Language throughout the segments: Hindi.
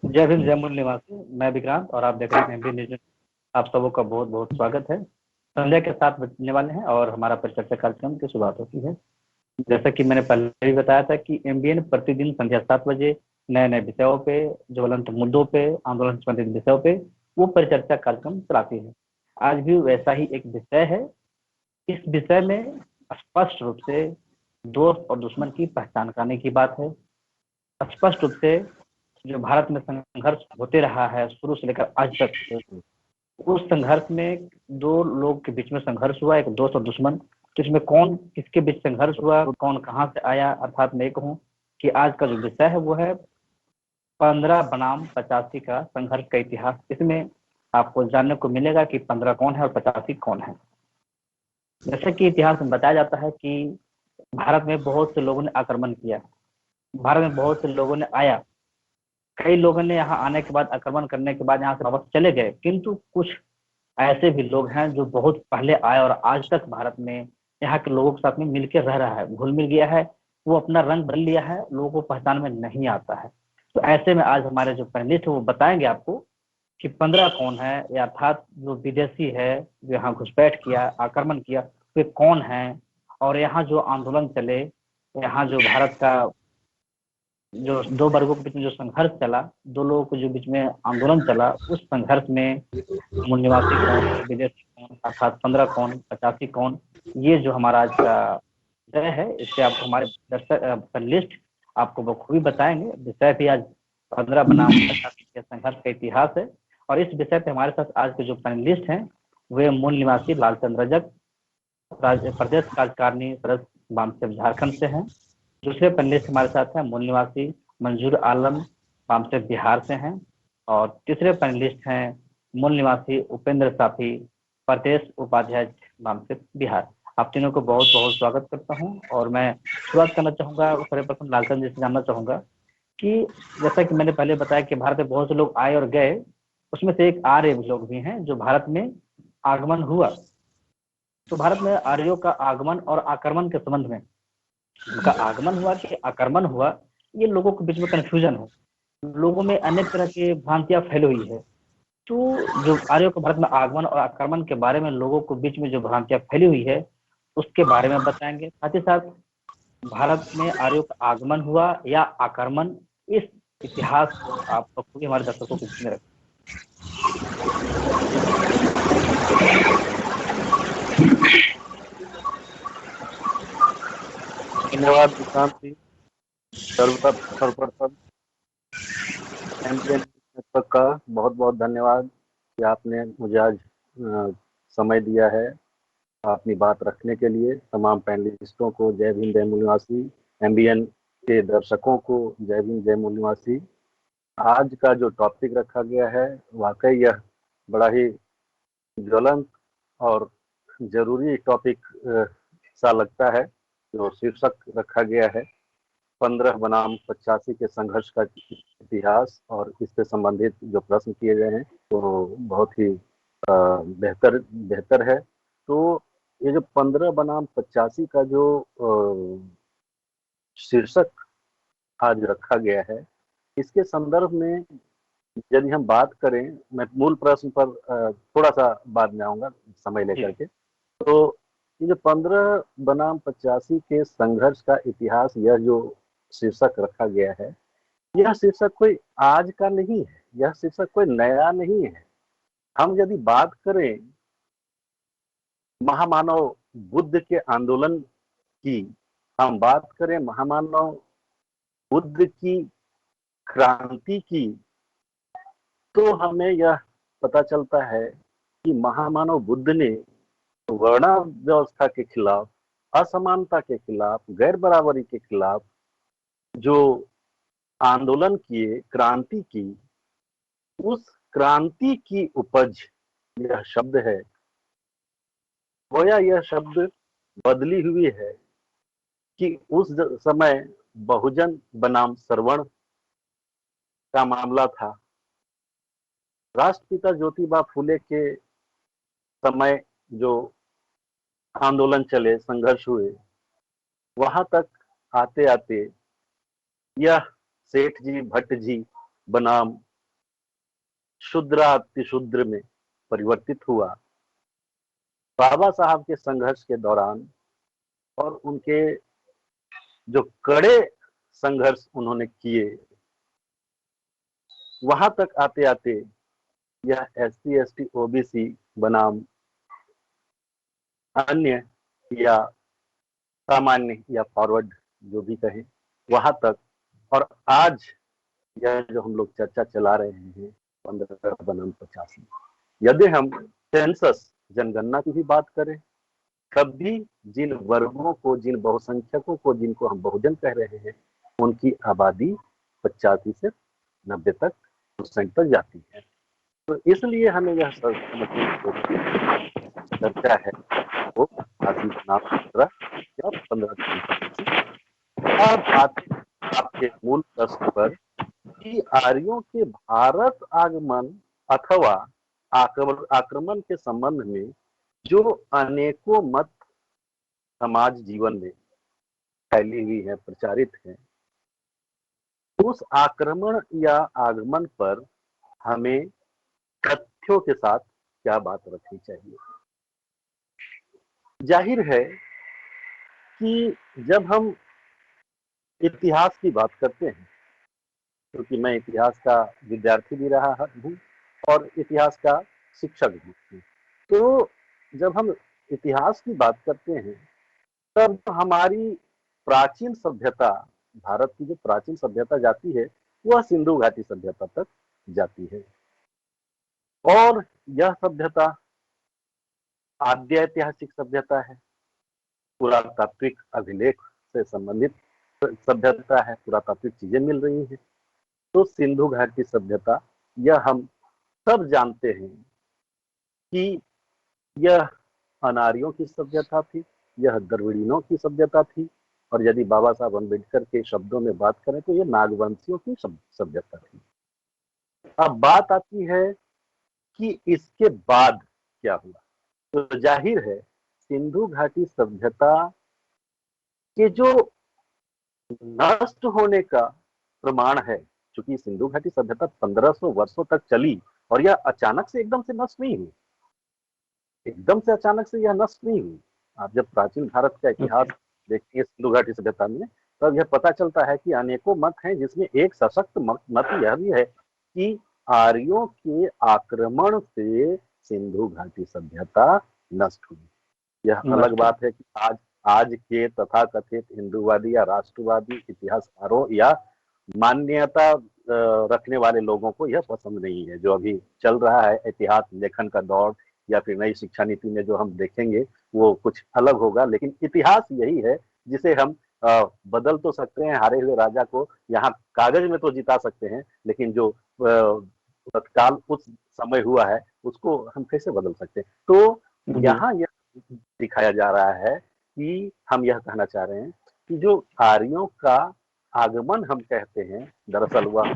जय भीम जय मूल निवासी। मैं विक्रांत और आप देख रहे हैं एमबी न्यूज। आप सबों का बहुत बहुत स्वागत है। संध्या के 7 बजने वाले हैं और हमारा परिचर्चा कार्यक्रम की शुरुआत होती है। जैसा कि मैंने पहले भी बताया था कि एमबीएन प्रतिदिन संध्या 7 बजे नए नए विषयों पे, ज्वलंत मुद्दों पे, आंदोलन से संबंधित विषयों पे वो परिचर्चा कार्यक्रम चलाती है। आज भी वैसा ही एक विषय है। इस विषय में स्पष्ट रूप से दोस्त और दुश्मन की पहचान करने की बात है। स्पष्ट रूप से जो भारत में संघर्ष होते रहा है शुरू से लेकर आज तक, उस संघर्ष में दो लोग के बीच में संघर्ष हुआ, एक दोस्त और दुश्मन। तो इसमें कौन किसके बीच संघर्ष हुआ, कौन कहाँ से आया, अर्थात मैं कहूँ कि आज का जो विषय है वो है 15 बनाम 85 का संघर्ष का इतिहास। इसमें आपको जानने को मिलेगा कि 15 कौन है और 85 कौन है। जैसे कि इतिहास में बताया जाता है कि भारत में बहुत से लोगों ने आक्रमण किया, भारत में बहुत से लोगों ने आया, कई लोगों ने यहाँ आने के बाद, आक्रमण करने के बाद यहाँ से वापस चले गए, किंतु कुछ ऐसे भी लोग हैं जो बहुत पहले आए और आज तक भारत में यहाँ के लोगों के साथ में मिलकर रह रहा है, घुल मिल गया है, वो अपना रंग बदल लिया है, लोगों को पहचान में नहीं आता है। तो ऐसे में आज हमारे जो पैनलिस्ट है वो बताएंगे आपको कि 15 कौन है, या अर्थात जो विदेशी है जो यहाँ घुसपैठ किया, आक्रमण किया, वे कौन है। और यहाँ जो आंदोलन चले, यहाँ जो भारत का जो दो वर्गों के बीच में जो संघर्ष चला, दो लोगों के जो बीच में आंदोलन चला, उस संघर्ष में मूल निवासी कौन, विदेशी कौन, अर्थात 15 कौन, 85 कौन, ये जो हमारा आज का विषय है, इससे आपको हमारे दर्शक पैनलिस्ट आपको बखूबी बताएंगे। विषय भी आज 15 बनाम 85 के संघर्ष का इतिहास है। और इस विषय पे हमारे साथ आज के जो पैनलिस्ट हैं वे मूल निवासी लालचंद रजक, प्रदेश कार्यकारिणी सदस्य वामसेव झारखंड से हैं। दूसरे पैनलिस्ट हमारे साथ हैं मूल निवासी मंजूर आलम, वामसेव बिहार से हैं। और तीसरे पैनलिस्ट हैं मूल निवासी उपेंद्र साफी, प्रदेश उपाध्यक्ष वामसेव बिहार। आप तीनों को बहुत बहुत स्वागत करता हूं। और मैं शुरुआत करना चाहूंगा सर्वप्रथम लालचंद जी से जानना चाहूंगा कि जैसा कि मैंने पहले बताया कि भारत में बहुत से लोग आए और गए, उसमें से एक आर्य लोग भी हैं जो भारत में आगमन हुआ। तो भारत में आर्यों का आगमन और आक्रमण के संबंध में, उनका आगमन हुआ कि आक्रमण हुआ, ये लोगों के बीच में कंफ्यूजन है, लोगों में अनेक तरह की भ्रांतियां फैली हुई है। तो जो आर्यों के भारत में आगमन और आक्रमण के बारे में लोगों के बीच में जो भ्रांतियां फैली हुई है उसके बारे में बताएंगे। साथ ही साथ भारत में आर्यों का आगमन हुआ या आक्रमण, इस इतिहास को आप बखूबी हमारे दर्शकों के बीच में रखें। धन्यवाद विक्रांत जी। सर्वप्रथम एमपीएन नेटवर्क का बहुत बहुत धन्यवाद कि आपने मुझे आज समय दिया है अपनी बात रखने के लिए। तमाम पैनलिस्टों को जय भीम जय मूल निवासी, एमबीएन के दर्शकों को जय भीम जय मूल निवासी। आज का जो टॉपिक रखा गया है वाकई यह बड़ा ही ज्वलंत और जरूरी टॉपिक सा लगता है। जो शीर्षक रखा गया है 15 बनाम 85 के संघर्ष का इतिहास, और इससे संबंधित जो प्रश्न किए गए हैं तो बहुत ही बेहतर है। तो ये जो 15 बनाम 85 का जो शीर्षक आज रखा गया है, इसके संदर्भ में यदि हम बात करें, मैं मूल प्रश्न पर थोड़ा सा बाद में आऊंगा समय लेकर के। तो ये जो 15 बनाम 85 के संघर्ष का इतिहास, यह जो शीर्षक रखा गया है, यह शीर्षक कोई आज का नहीं है, यह शीर्षक कोई नया नहीं है। हम यदि बात करें महामानव बुद्ध के आंदोलन की, हम बात करें महामानव बुद्ध की क्रांति की, तो हमें यह पता चलता है कि महामानव बुद्ध ने वर्ण व्यवस्था के खिलाफ, असमानता के खिलाफ, गैर बराबरी के खिलाफ जो आंदोलन किए, क्रांति की, उस क्रांति की उपज यह शब्द है। गोया यह शब्द बदली हुई है कि उस समय बहुजन बनाम सर्वण का मामला था। राष्ट्रपिता ज्योतिबा फूले के समय जो आंदोलन चले, संघर्ष हुए, वहां तक आते आते यह सेठ जी, भट्ट जी बनाम शूद्रातिशूद्र में परिवर्तित हुआ। बाबा साहब के संघर्ष के दौरान और उनके जो कड़े संघर्ष उन्होंने किए, वहां तक आते आते यह SC ST OBC बनाम अन्य या सामान्य या फॉरवर्ड जो भी कहें, वहां तक, और आज यह जो हम लोग चर्चा चला रहे हैं 15 बनाम 85, यदि हम सेंसस जनगणना की भी बात करें, तब भी जिन वर्गों को, जिन बहुसंख्यकों को, जिनको हम बहुजन कह रहे हैं, उनकी आबादी 85 से 90 % तक जाती है। तो इसलिए हमें यह चर्चा है वो 15 अब आते आपके मूल प्रश्न पर कि आर्यों के भारत आगमन अथवा आक्रमण के संबंध में जो अनेकों मत समाज जीवन में फैली हुई है, प्रचारित है, उस आक्रमण या आगमन पर हमें तथ्यों के साथ क्या बात रखनी चाहिए। जाहिर है कि जब हम इतिहास की बात करते हैं, क्योंकि मैं इतिहास का विद्यार्थी भी रहा हूँ और इतिहास का शिक्षक भी हूँ, तो जब हम इतिहास की बात करते हैं तब हमारी प्राचीन सभ्यता, भारत की जो प्राचीन सभ्यता जाती है वह सिंधु घाटी सभ्यता तक जाती है। और यह सभ्यता आद्य ऐतिहासिक सभ्यता है, पुरातात्विक अभिलेख से संबंधित सभ्यता है, पुरातात्विक चीजें मिल रही हैं। तो सिंधु घाटी सभ्यता, यह हम सब जानते हैं कि यह अनार्यों की सभ्यता थी, यह द्रविड़ियों की सभ्यता थी, और यदि बाबा साहब अम्बेडकर के शब्दों में बात करें तो यह नागवंशियों की सभ्यता थी। अब बात आती है कि इसके बाद क्या हुआ। तो जाहिर है सिंधु घाटी सभ्यता के जो नष्ट होने का प्रमाण है, क्योंकि सिंधु घाटी सभ्यता 1500 वर्षों तक चली और यह अचानक से एकदम से नष्ट नहीं हुई, एकदम से अचानक से यह नष्ट नहीं हुई। आप जब प्राचीन भारत का इतिहास देखिए सिंधु घाटी सभ्यता में, तब यह पता चलता है कि अनेकों मत हैं, जिसमें एक सशक्त मत यह भी है कि आर्यों के आक्रमण से सिंधु घाटी सभ्यता नष्ट हुई। यह अलग बात है कि आज के तथाकथित हिंदूवादी या राष्ट्रवादी इतिहासकारों या मान्यता रखने वाले लोगों को यह पसंद नहीं है। जो अभी चल रहा है इतिहास लेखन का दौर, या फिर नई शिक्षा नीति में जो हम देखेंगे वो कुछ अलग होगा, लेकिन इतिहास यही है जिसे हम बदल तो सकते हैं। हारे हुए राजा को यहाँ कागज में तो जिता सकते हैं, लेकिन जो तत्काल उस समय हुआ है उसको हम कैसे बदल सकते हैं। तो यहाँ यह दिखाया जा रहा है कि हम यह कहना चाह रहे हैं कि जो आर्यों का आगमन हम कहते हैं, दरअसल वह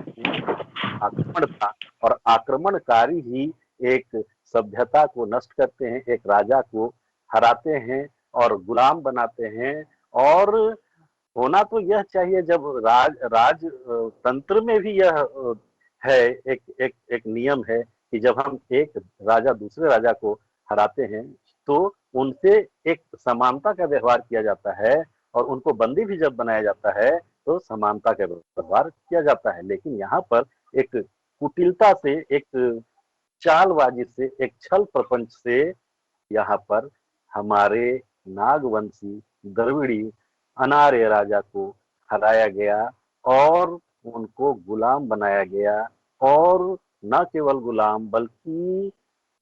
आक्रमण था, और आक्रमणकारी ही एक सभ्यता को नष्ट करते हैं, एक राजा को हराते हैं और गुलाम बनाते हैं। और होना तो यह चाहिए, जब राज तंत्र में भी यह है, एक नियम है कि जब हम एक राजा दूसरे राजा को हराते हैं तो उनसे एक समानता का व्यवहार किया जाता है, और उनको बंदी भी जब बनाया जाता है तो समानता का व्यवहार किया जाता है। लेकिन यहाँ पर एक कुटिलता से, एक चालबाजी से, एक छल प्रपंच से यहाँ पर हमारे नागवंशी द्रविड़ी अनार्य राजा को हराया गया और उनको गुलाम बनाया गया। और न केवल गुलाम, बल्कि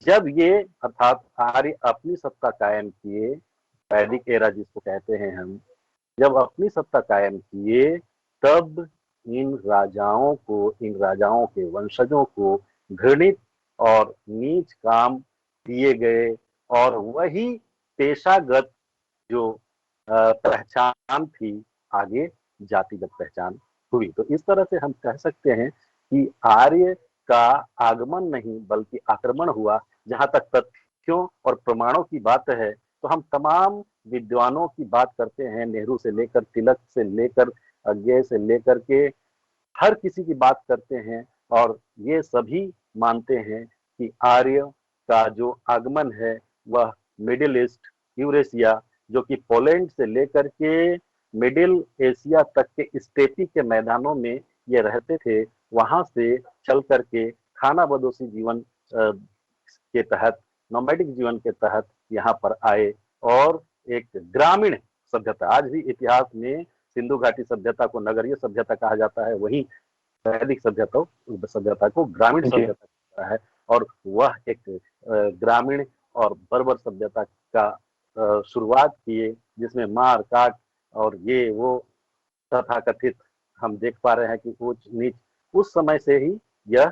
जब ये अर्थात आर्य अपनी सत्ता कायम किए, वैदिक एरा जिसको कहते हैं हम, जब अपनी सत्ता कायम किए, तब इन राजाओं के वंशजों को घृणित और नीच काम दिए गए, और वही पेशागत जो पहचान थी आगे जातिगत पहचान हुई। तो इस तरह से हम कह सकते हैं कि आर्य का आगमन नहीं बल्कि आक्रमण हुआ। जहां तक तथ्यों और प्रमाणों की बात है तो हम तमाम विद्वानों की बात करते हैं, नेहरू से लेकर तिलक से लेकर अज्ञे से लेकर के हर किसी की बात करते हैं, और ये सभी मानते हैं कि आर्य का जो आगमन है वह मिडिल ईस्ट, यूरेशिया, जो कि पोलैंड से लेकर के मिडिल एशिया तक के स्टेपी के मैदानों में ये रहते थे, वहां से चल करके खानाबदोशी जीवन के तहत, नोमैडिक जीवन के तहत यहाँ पर आए और एक ग्रामीण सभ्यता, आज भी इतिहास में सिंधु घाटी सभ्यता को नगरीय सभ्यता कहा जाता है, वही वैदिक सभ्यता को ग्रामीण जी सभ्यता कहता है। और वह एक ग्रामीण और बर्बर सभ्यता का शुरुआत किए, जिसमें मार काट और ये वो तथाकथित हम देख पा रहे हैं कि ऊंच नीच उस समय से ही यह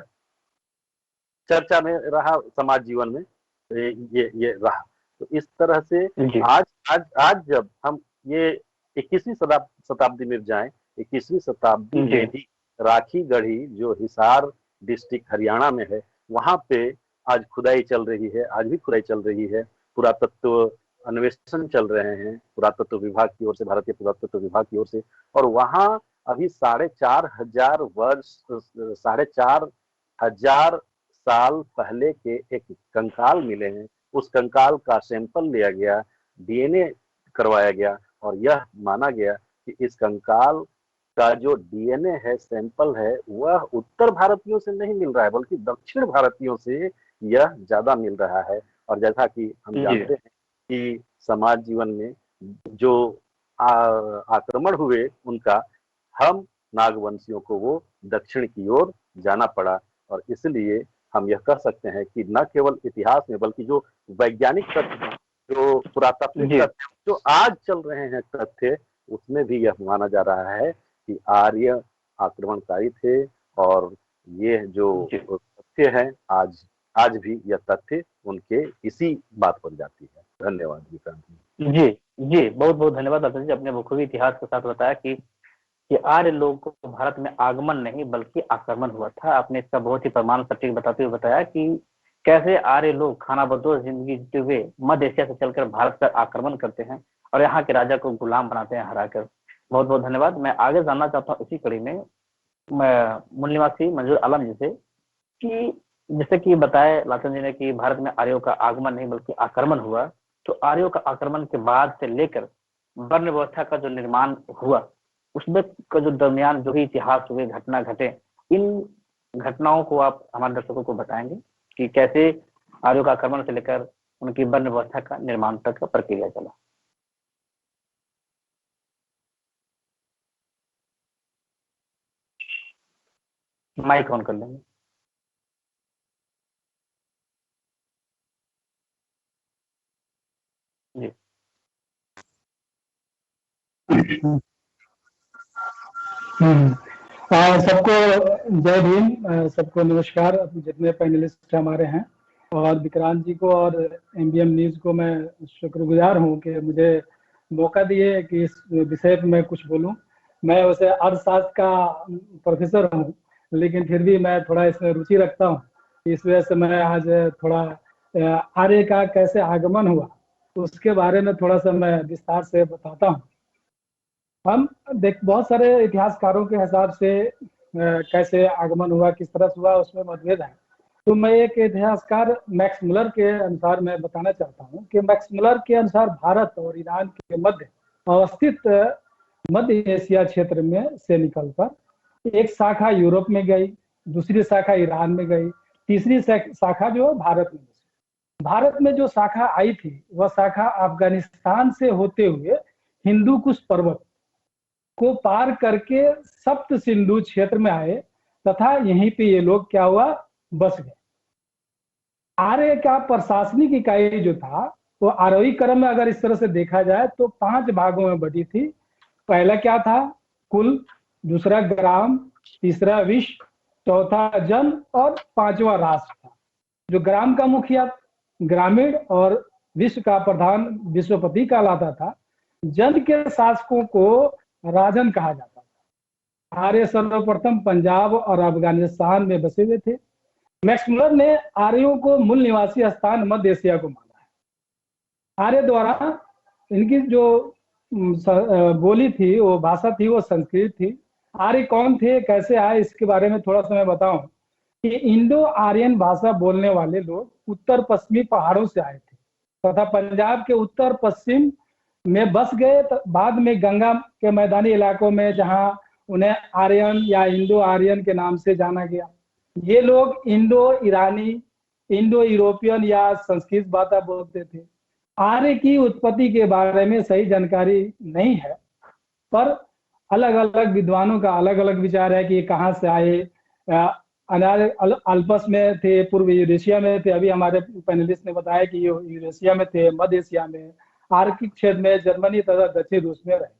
चर्चा में रहा, समाज जीवन में ये रहा। तो इस तरह से जी आज जब हम ये 21वीं शताब्दी में जाएं, 21वीं शताब्दी जी में भी राखी गढ़ी जो हिसार डिस्ट्रिक्ट हरियाणा में है, वहां पे आज खुदाई चल रही है, आज भी खुदाई चल रही है, पुरातत्व अन्वेषण चल रहे हैं पुरातत्व विभाग की ओर से, भारतीय पुरातत्व विभाग की ओर से। और वहां अभी 4,500 वर्ष, 4,500 साल पहले के एक कंकाल मिले हैं। उस कंकाल का सैंपल लिया गया, डीएनए करवाया गया और यह माना गया कि इस कंकाल का जो डीएनए है, सैंपल है, वह उत्तर भारतीयों से नहीं मिल रहा है बल्कि दक्षिण भारतीयों से यह ज्यादा मिल रहा है। और जैसा कि हम जानते हैं कि समाज जीवन में जो आक्रमण हुए उनका, हम नागवंशियों को वो दक्षिण की ओर जाना पड़ा। और इसलिए हम यह कह सकते हैं कि न केवल इतिहास में बल्कि जो वैज्ञानिक तथ्य, जो पुरातात्विक जी तथ्य जो आज चल रहे हैं तथ्य, उसमें भी यह माना जा रहा है कि आर्य आक्रमणकारी थे। और ये जो जी तथ्य है, आज आज भी यह तथ्य उनके इसी बात पर जाती है। धन्यवाद विक्रांत जी। जी जी, बहुत बहुत धन्यवाद डॉक्टर जी, अपने बखूबी इतिहास के साथ बताया कि आर्य लोगों को भारत में आगमन नहीं बल्कि आक्रमण हुआ था। आपने इसका बहुत ही प्रमाण सटीक बताते हुए बताया कि कैसे आर्य लोग खानाबदोश जिंदगी जीते हुए मध्य एशिया से चलकर भारत पर आक्रमण करते हैं और यहाँ के राजा को गुलाम बनाते हैं हराकर। बहुत बहुत धन्यवाद। मैं आगे जानना चाहता हूँ इसी कड़ी में मूल निवासी मंजूर आलम जी से कि जैसे कि बताया लाचन जी ने कि भारत में आर्यों का आगमन नहीं बल्कि आक्रमण हुआ, तो आर्यों का आक्रमण के बाद से लेकर वर्ण व्यवस्था का जो निर्माण हुआ, उसमें का जो दरमियान जो भी इतिहास हुए, घटना घटे, इन घटनाओं को आप हमारे दर्शकों को बताएंगे कि कैसे आर्यों का आक्रमण से लेकर उनकी वर्ण व्यवस्था का निर्माण तक का प्रक्रिया चला। माइक ऑन कर लेंगे। जी सबको जय भीम, सबको नमस्कार। जितने पैनलिस्ट हमारे हैं और विक्रांत जी को और एमबीएम न्यूज को मैं शुक्रगुजार हूं कि मुझे मौका दिए कि इस विषय पर मैं कुछ बोलूं। मैं वैसे अर्थशास्त्र का प्रोफेसर हूं, लेकिन फिर भी मैं थोड़ा इसमें रुचि रखता हूं। इस वजह से मैं आज थोड़ा आर्य का कैसे आगमन हुआ उसके बारे में थोड़ा सा मैं विस्तार से बताता हूं। हम बहुत सारे इतिहासकारों के हिसाब से कैसे आगमन हुआ, किस तरह से हुआ, उसमें मतभेद है। तो मैं एक इतिहासकार मैक्स मुलर के अनुसार मैं बताना चाहता हूं कि मैक्स मुलर के अनुसार भारत और ईरान के मध्य अवस्थित मध्य एशिया क्षेत्र में से निकलकर एक शाखा यूरोप में गई, दूसरी शाखा ईरान में गई, तीसरी शाखा जो भारत में। भारत में जो शाखा आई थी वह शाखा अफगानिस्तान से होते हुए हिंदू कुश पर्वत को पार करके सप्त सिंधु क्षेत्र में आए तथा यहीं पे ये लोग क्या हुआ, बस गए। आर्य का प्रशासनिक इकाई जो था वो आरोही क्रम में अगर इस तरह से देखा जाए तो 5 भागों में बटी थी। पहला क्या था, कुल, दूसरा ग्राम, तीसरा विश्व, चौथा जन और 5वां राष्ट्र था। जो ग्राम का मुखिया ग्रामीण और विश्व का प्रधान विश्वपति कहलाता था। जन के शासकों को राजन कहा जाता था। आर्य सर्वप्रथम पंजाब और अफगानिस्तान में बसे हुए थे। मैक्स मुलर ने आर्यों को मूल निवासी स्थान मध्य एशिया को माना है। आर्य द्वारा इनकी जो बोली थी, वो भाषा थी, वो संस्कृत थी। आर्य कौन थे, कैसे आए, इसके बारे में थोड़ा सा मैं बताऊं कि इंडो आर्यन भाषा बोलने वाले लोग उत्तर पश्चिमी पहाड़ों से आए थे तथा पंजाब के उत्तर पश्चिम में बस गए। बाद में गंगा के मैदानी इलाकों में जहां उन्हें आर्यन या इंडो आर्यन के नाम से जाना गया। ये लोग इंडो ईरानी, इंडो यूरोपियन या संस्कृत भाषा बोलते थे। आर्य की उत्पत्ति के बारे में सही जानकारी नहीं है, पर अलग अलग विद्वानों का अलग अलग विचार है कि ये कहाँ से आए। अल्पस में थे, पूर्व यूरेशिया में थे, अभी हमारे पैनलिस्ट ने बताया कि ये यूरेशिया में थे, मध्य एशिया में, आर्कटिक क्षेत्र में, जर्मनी तथा दक्षिण रूस में रहे।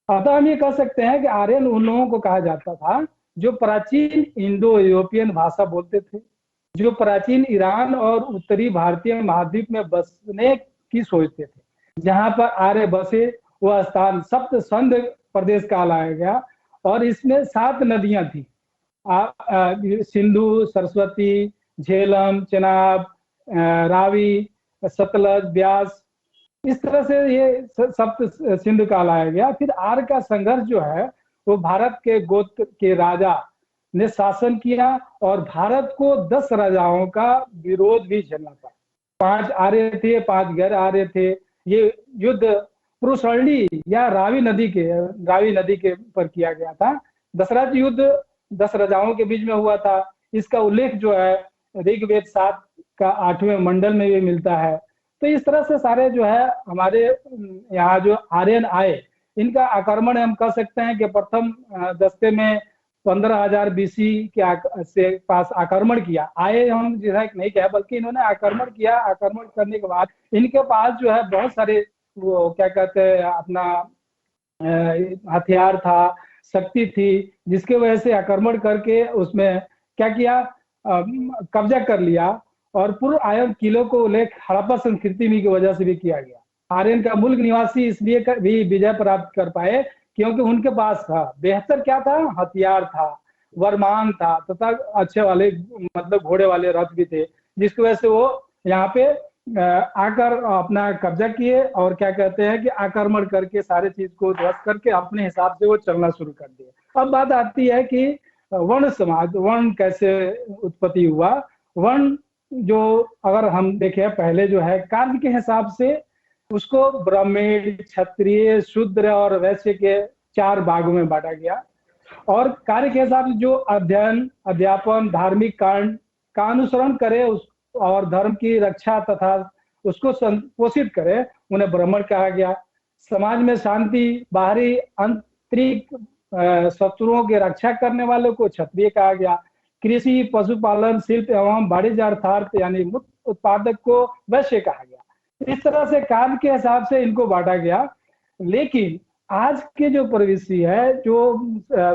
अतः हम ये कह सकते हैं कि आर्यन उन लोगों को कहा जाता था जो प्राचीन इंडो यूरोपियन भाषा बोलते थे, जो प्राचीन ईरान और उत्तरी भारतीय महाद्वीप में बसने की सोचते थे। जहां पर आर्य बसे वह स्थान सप्त संध प्रदेश कहलाया गया और इसमें 7 नदियां थी, सिंधु, सरस्वती, झेलम, चेनाब, रावी, सतलज, ब्यास, इस तरह से ये सप्त सिंधु कहलाया गया। फिर आर्य का संघर्ष जो है वो भारत के गोत्र के राजा ने शासन किया और भारत को 10 राजाओं का विरोध भी झेलना पड़ा। 5 आर्य थे, 5 गैर आर्य थे। ये युद्ध पुरुषरणी या रावी नदी के पर किया गया था। दशरथ युद्ध 10 राजाओं के बीच में हुआ था। इसका उल्लेख जो है ऋग्वेद 7 का 8वें मंडल में भी मिलता है। तो इस तरह से सारे जो है हमारे यहाँ जो आर्यन आए, इनका आक्रमण हम कह सकते हैं कि प्रथम दस्ते में 15,000 BC के से पास आक्रमण किया। आए हम जो है नहीं कहा, बल्कि इन्होंने आक्रमण किया। आक्रमण करने के बाद इनके पास जो है बहुत सारे वो क्या कहते हैं अपना हथियार था, शक्ति थी, जिसके वजह से आक्रमण करके उसमें क्या किया, कब्जा कर लिया। और पूर्व आर्यन किलों को उल्लेख हड़प्पा संस्कृति की वजह से भी किया गया। आर्यन का मूल निवासी इसलिए भी विजय प्राप्त कर पाए क्योंकि उनके पास था बेहतर क्या था, हथियार था, वरमान था तथा अच्छे वाले मतलब घोड़े वाले रथ भी थे, जिसकी वजह से वो यहाँ पे आकर अपना कब्जा किए और क्या कहते हैं कि आक्रमण करके सारे चीज को ध्वस्त करके अपने हिसाब से वो चलना शुरू कर दिए। अब बात आती है कि वर्ण समाज, वर्ण कैसे उत्पत्ति हुआ। वर्ण जो अगर हम देखें पहले जो है कार्य के हिसाब से उसको ब्राह्मण, क्षत्रिय, शूद्र और वैश्य के 4 भागों में बांटा गया। और कार्य के हिसाब से जो अध्ययन, अध्यापन, धार्मिक कांड का अनुसरण करे और धर्म की रक्षा तथा उसको पोषित करे, उन्हें ब्राह्मण कहा गया। समाज में शांति, बाहरी आंतरिक शत्रुओं की रक्षा करने वालों को क्षत्रिय कहा गया। कृषि, पशुपालन, शिल्प एवं वाणिज्य अर्थार्थ यानी मुक्त उत्पादक को वैश्य कहा गया। इस तरह से कार्य के हिसाब से इनको बांटा गया। लेकिन आज के जो परिदृश्य है, जो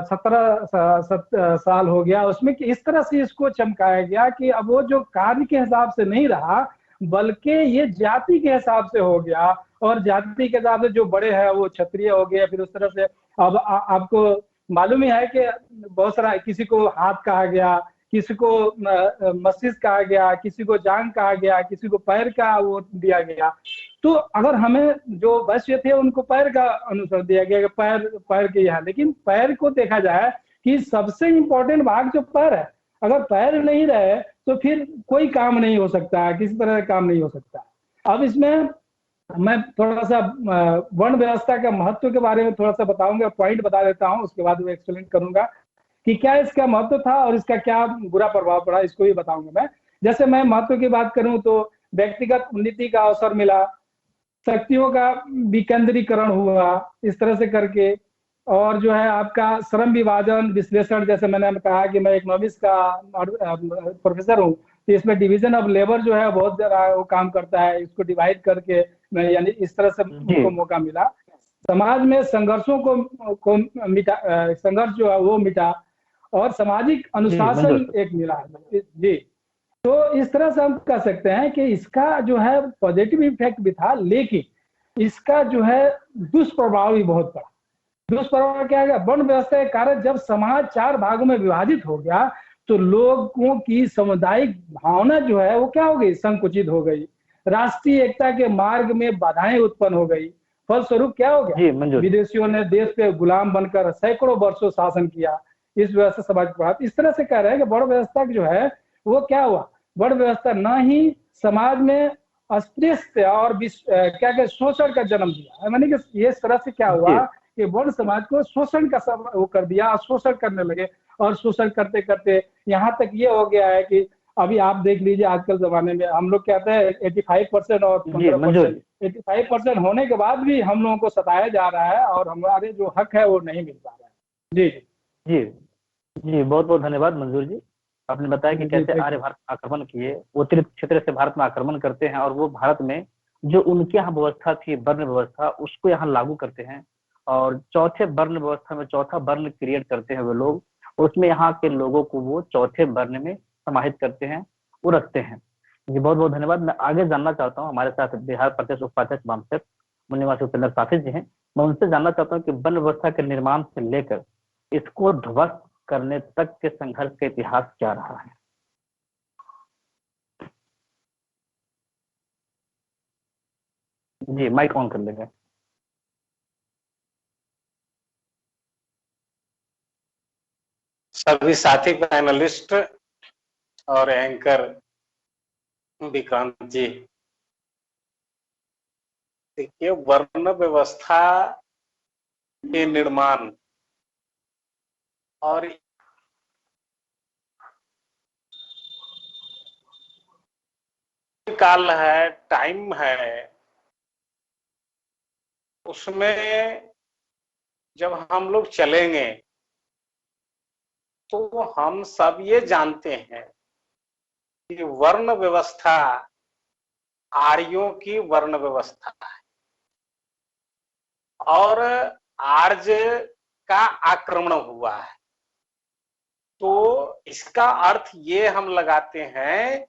17 साल हो गया, उसमें कि इस तरह से इसको चमकाया गया कि अब वो जो कार्य के हिसाब से नहीं रहा बल्कि ये जाति के हिसाब से हो गया। और जाति के हिसाब से जो बड़े हैं वो क्षत्रिय हो गए। फिर उस तरह से अब आपको मालूम ही है कि बहुत सारा, किसी को हाथ कहा गया, किसी को मस्तिष्क कहा गया, किसी को जांग कहा गया, किसी को पैर का वो दिया गया। तो अगर हमें जो वैश्य थे उनको पैर का अनुसार दिया गया कि पैर के यहाँ, लेकिन पैर को देखा जाए कि सबसे इंपॉर्टेंट भाग जो पैर है, अगर पैर नहीं रहे तो फिर कोई काम नहीं हो सकता, किसी तरह का काम नहीं हो सकता। अब इसमें मैं थोड़ा सा वर्ण व्यवस्था के महत्व के बारे में थोड़ा सा बताऊंगा, पॉइंट बता देता हूं, उसके बाद वो एक्सप्लेन करूंगा कि क्या इसका महत्व था और इसका क्या बुरा प्रभाव पड़ा, इसको भी बताऊंगा मैं। जैसे मैं महत्व की बात करूं तो व्यक्तिगत उन्नति का अवसर मिला, शक्तियों का विकेंद्रीकरण हुआ इस तरह से करके, और जो है आपका श्रम विभाजन विश्लेषण, जैसे मैंने कहा कि मैं इकोनॉमिक्स का प्रोफेसर हूँ, तो इसमें डिवीजन ऑफ लेबर जो है बहुत ज्यादा वो काम करता है, इसको डिवाइड करके मैं यानी इस तरह से उनको मौका मिला। समाज में संघर्षों को मिटा, संघर्ष जो है वो मिटा और सामाजिक अनुशासन एक मिला जी। तो इस तरह से हम कह सकते हैं कि इसका जो है पॉजिटिव इफेक्ट भी था, लेकिन इसका जो है दुष्प्रभाव भी बहुत पड़ा। दुष्प्रभाव क्या है, वर्ण व्यवस्था के कारण जब समाज 4 भागों में विभाजित हो गया तो लोगों की सामुदायिक भावना जो है वो क्या हो गई, संकुचित हो गई। राष्ट्रीय एकता के मार्ग में बाधाएं उत्पन्न हो गई। फलस्वरूप क्या हो गया, विदेशियों ने देश पे गुलाम बनकर सैकड़ों वर्षों शासन किया। इस व्यवस्था समाज के प्रभाव। इस तरह से कह रहे हैं कि वर्ण व्यवस्था जो है वो क्या हुआ, वर्ण व्यवस्था ना ही समाज में अस्पृश्य और क्या क्या शोषण का जन्म दिया, मानी कि ये इस तरह से क्या हुआ कि वर्ण समाज को शोषण का वो कर दिया, शोषण करने लगे, और शोषण करते करते यहाँ तक ये हो गया है कि अभी आप देख लीजिए आजकल जमाने में हम लोग कहते हैं 85% और 15%, 85% होने के बाद भी हम लोगों को सताया जा रहा है और हमारे जो हक है वो नहीं मिल पा रहा है। जी जी जी, बहुत बहुत धन्यवाद मंजूर जी। आपने बताया कि कैसे आर्य भारत आक्रमण किए, उत्तरी क्षेत्र से भारत में आक्रमण करते हैं और वो भारत में जो उनके यहाँ व्यवस्था थी वर्ण व्यवस्था उसको यहाँ लागू करते हैं, और चौथे वर्ण व्यवस्था में चौथा वर्ण क्रिएट करते हैं वो लोग, उसमें यहाँ के लोगों को वो चौथे वर्ण में समाहित करते हैं, वो रखते हैं। जी बहुत बहुत धन्यवाद। मैं आगे जानना चाहता हूँ, हमारे साथ बिहार प्रदेश उपाध्यक्ष वामशक मुनिवासी उपेंद्र साथी जी हैं, मैं उनसे जानना चाहता हूँ कि वर्ण व्यवस्था के निर्माण से लेकर इसको ध्वस्त करने तक के संघर्ष का इतिहास क्या रहा है। जी माइक ऑन कर लेंगे। सभी साथी पैनलिस्ट और एंकर विक्रांत जी, देखिए वर्ण व्यवस्था के निर्माण और काल है, टाइम है, उसमें जब हम लोग चलेंगे तो हम सब ये जानते हैं कि वर्ण व्यवस्था आर्यों की वर्ण व्यवस्था है और आर्य का आक्रमण हुआ है। तो इसका अर्थ ये हम लगाते हैं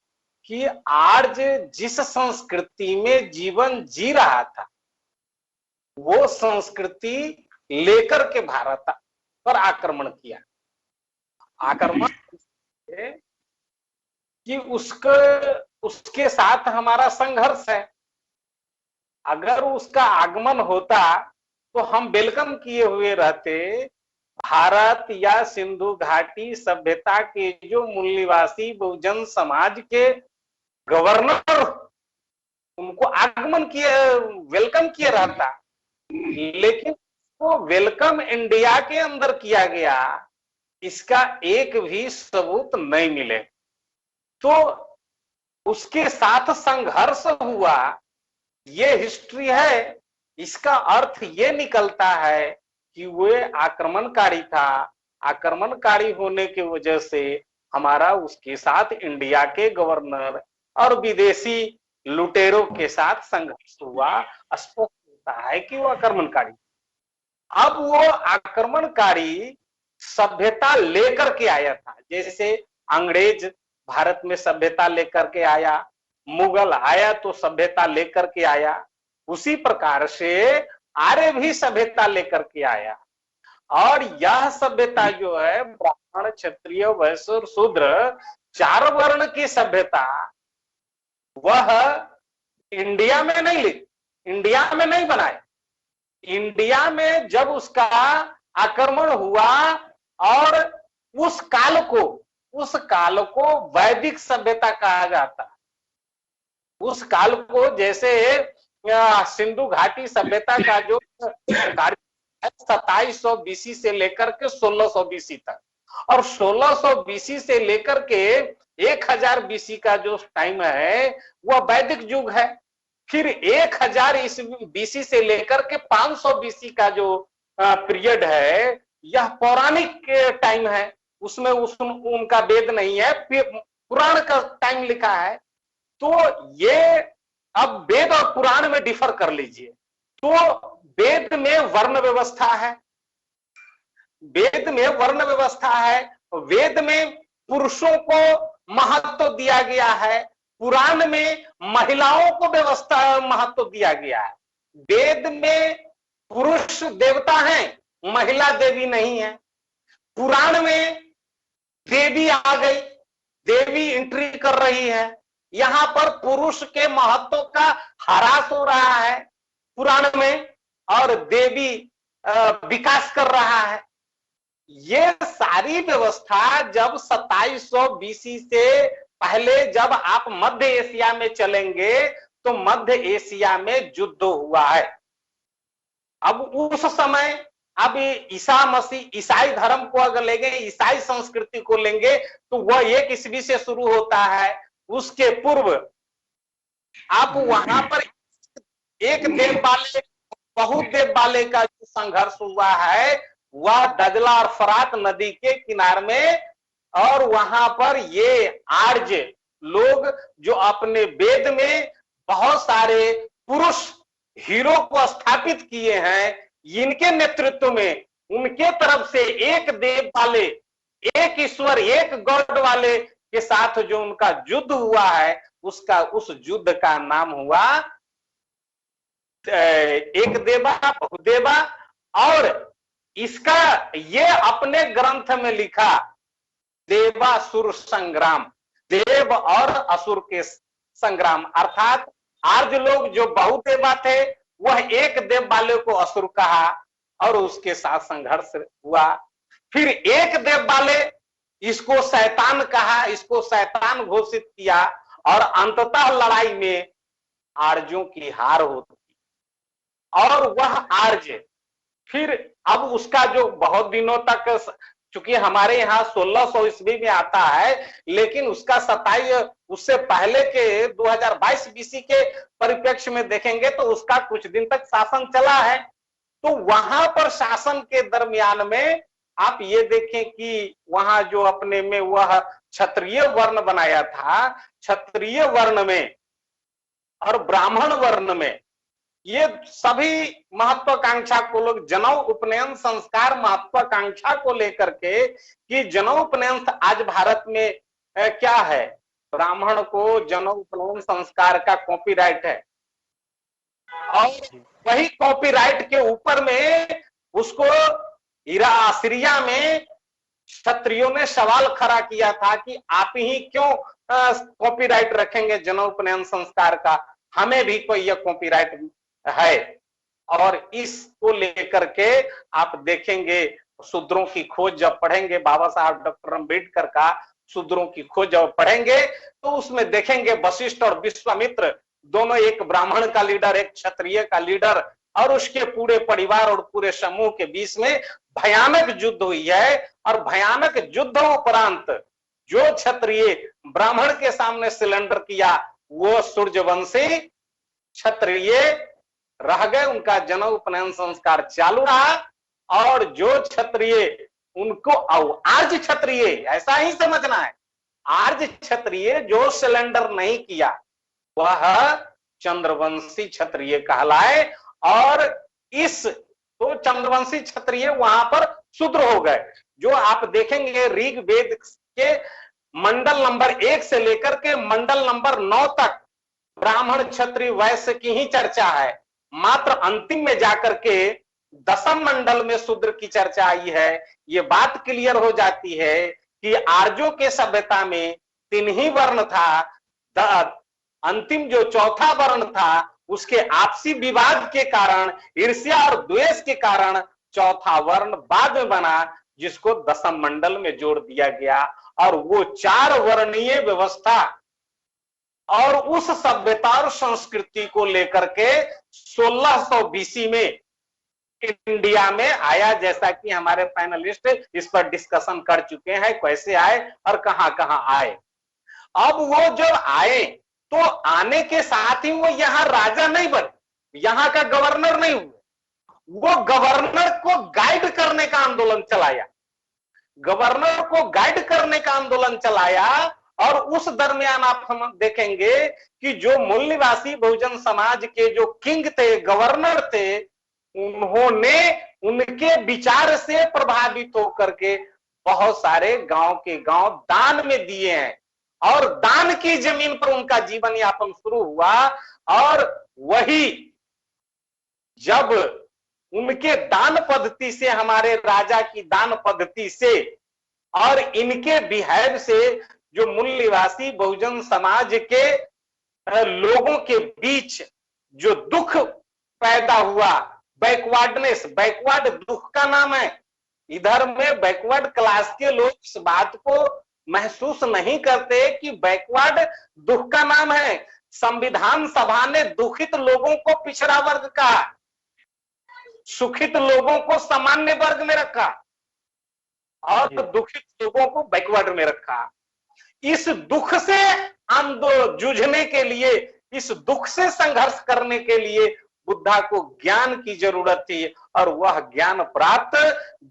कि आर्य जिस संस्कृति में जीवन जी रहा था वो संस्कृति लेकर के भारत पर आक्रमण किया। आक्रमण कि उसके साथ हमारा संघर्ष है। अगर उसका आगमन होता तो हम वेलकम किए हुए रहते। भारत या सिंधु घाटी सभ्यता के जो मूल निवासी बहुजन समाज के गवर्नर उनको आगमन किए, वेलकम किए रहता, लेकिन वो वेलकम इंडिया के अंदर किया गया इसका एक भी सबूत नहीं मिले। तो उसके साथ संघर्ष हुआ, ये हिस्ट्री है। इसका अर्थ ये निकलता है कि वे आक्रमणकारी था। आक्रमणकारी होने की वजह से हमारा उसके साथ इंडिया के गवर्नर और विदेशी लुटेरों के साथ संघर्ष हुआ। स्पष्ट होता है कि वो आक्रमणकारी। अब वो आक्रमणकारी सभ्यता लेकर के आया था, जैसे अंग्रेज भारत में सभ्यता लेकर के आया, मुगल आया तो सभ्यता लेकर के आया, उसी प्रकार से आर्य भी सभ्यता लेकर के आया। और यह सभ्यता जो है ब्राह्मण, क्षत्रिय, वैश्य और शूद्र चार वर्ण की सभ्यता, वह इंडिया में नहीं बनाए। इंडिया में जब उसका आक्रमण हुआ और उस काल को वैदिक सभ्यता कहा जाता। उस काल को जैसे सिंधु घाटी सभ्यता का जो 2700 बीसी से लेकर के 1600 बीसी तक, और 1600 बीसी से लेकर के 1000 बीसी का जो टाइम है वह वैदिक युग है। फिर 1000 बीसी से लेकर के 500 बीसी का जो पीरियड है यह पौराणिक टाइम है। उसमें उनका वेद नहीं है, पुराण का टाइम लिखा है। तो ये अब वेद और पुराण में डिफर कर लीजिए। तो वेद में वर्ण व्यवस्था है, वेद में वर्ण व्यवस्था है, वेद में पुरुषों को महत्व दिया गया है, पुराण में महिलाओं को व्यवस्था महत्व दिया गया है। वेद में पुरुष देवता हैं, महिला देवी नहीं है। पुराण में देवी आ गई, देवी एंट्री कर रही है। यहां पर पुरुष के महत्व का ह्रास हो रहा है पुराण में, और देवी विकास कर रहा है। ये सारी व्यवस्था जब 2700 BC से पहले जब आप मध्य एशिया में चलेंगे तो मध्य एशिया में युद्ध हुआ है। अब उस समय, अब ईसा मसीह, ईसाई धर्म को अगर लेंगे, ईसाई संस्कृति को लेंगे तो वह 1 ईस्वी से शुरू होता है। उसके पूर्व आप वहां पर एक देव वाले, बहुत देव वाले का जो संघर्ष हुआ है वह दजला और फरात नदी के किनारे में, और वहां पर ये आर्य लोग जो अपने वेद में बहुत सारे पुरुष हीरो को स्थापित किए हैं, इनके नेतृत्व में उनके तरफ से एक देव वाले, एक ईश्वर, एक गॉड वाले के साथ जो उनका युद्ध हुआ है, उसका, उस युद्ध का नाम हुआ एक देवा बहुदेवा। और इसका ये अपने ग्रंथ में लिखा देवासुर संग्राम, देव और असुर के संग्राम, अर्थात आर्य लोग जो बहुदेवा थे वह एक देव वाले को असुर कहा और उसके साथ संघर्ष हुआ। फिर एक देव वाले, इसको शैतान कहा, इसको शैतान घोषित किया, और अंततः लड़ाई में आर्यों की हार होती और वह आर्य फिर, अब उसका जो बहुत दिनों तक, चूंकि हमारे यहाँ 1600 ईस्वी में आता है, लेकिन उसका 27 उससे पहले के 2022 BC के परिप्रेक्ष्य में देखेंगे तो उसका कुछ दिन तक शासन चला है। तो वहां पर शासन के दरमियान में आप ये देखें कि वहां जो अपने में वह क्षत्रिय वर्ण बनाया था, क्षत्रिय वर्ण में और ब्राह्मण वर्ण में ये सभी महत्वाकांक्षा को लोग जनेऊ उपनयन संस्कार महत्वाकांक्षा को लेकर के, कि जनेऊ उपनयन आज भारत में क्या है, ब्राह्मण को जनेऊ उपनयन संस्कार का कॉपीराइट है, और वही कॉपीराइट के ऊपर में उसको सीरिया में क्षत्रियों ने सवाल खड़ा किया था कि आप ही क्यों कॉपीराइट रखेंगे जनेऊ उपनयन संस्कार का, हमें भी कोई यह कॉपीराइट है। और इसको लेकर के आप देखेंगे शूद्रों की खोज जब पढ़ेंगे, बाबा साहब डॉक्टर अम्बेडकर का शूद्रों की खोज जब पढ़ेंगे तो उसमें देखेंगे वशिष्ठ और विश्वामित्र दोनों, एक ब्राह्मण का लीडर, एक क्षत्रिय का लीडर, और उसके पूरे परिवार और पूरे समूह के बीच में भयानक युद्ध हुई है। और भयानक युद्धों उपरांत जो क्षत्रिय ब्राह्मण के सामने सिलेंडर किया वो सूर्यवंशी क्षत्रिय रह गए, उनका जनेऊ उपनयन संस्कार चालू रहा। और जो क्षत्रिय उनको, आर्य क्षत्रिय, ऐसा ही समझना है, आर्य क्षत्रिय जो सिलेंडर नहीं किया वह चंद्रवंशी क्षत्रिय कहलाए। और इस तो चंद्रवंशी क्षत्रिय वहां पर शूद्र हो गए। जो आप देखेंगे ऋग्वेद के मंडल नंबर 1 से लेकर के मंडल नंबर 9 तक ब्राह्मण क्षत्रिय वैश्य की ही चर्चा है। मात्र अंतिम में जाकर के 10वें मंडल में शूद्र की चर्चा आई है। ये बात क्लियर हो जाती है कि आर्यों के सभ्यता में 3 ही वर्ण था, अंतिम जो चौथा वर्ण था उसके आपसी विवाद के कारण, ईर्ष्या और द्वेष के कारण चौथा वर्ण बाद में बना, जिसको 10वें मंडल में जोड़ दिया गया। और वो 4 वर्णीय व्यवस्था और उस सभ्यता और संस्कृति को लेकर के 1600 BC में इंडिया में आया, जैसा कि हमारे पैनलिस्ट इस पर डिस्कशन कर चुके हैं, कैसे आए और कहां कहां आए। अब वो जब आए तो आने के साथ ही वो यहाँ राजा नहीं बने, यहाँ का गवर्नर नहीं हुए, वो गवर्नर को गाइड करने का आंदोलन चलाया, गवर्नर को गाइड करने का आंदोलन चलाया। और उस दरमियान आप हम देखेंगे कि जो मूल निवासी बहुजन समाज के जो किंग थे, गवर्नर थे, उन्होंने उनके विचार से प्रभावित होकर के बहुत सारे गांव के गांव दान में दिए हैं, और दान की जमीन पर उनका जीवन यापन शुरू हुआ। और वही जब उनके दान पद्धति से, हमारे राजा की दान पद्धति से और इनके बिहेव से जो मूल निवासी बहुजन समाज के लोगों के बीच जो दुख पैदा हुआ, बैकवर्डनेस, बैकवर्ड दुख का नाम है, इधर में बैकवर्ड क्लास के लोग इस बात को महसूस नहीं करते कि बैकवर्ड दुख का नाम है। संविधान सभा ने दुखित लोगों को पिछड़ा वर्ग का, सुखित लोगों को सामान्य वर्ग में रखा और दुखित लोगों को बैकवर्ड में रखा। इस दुख से आंदोलन जूझने के लिए, इस दुख से संघर्ष करने के लिए बुद्धा को ज्ञान की जरूरत थी और वह ज्ञान प्राप्त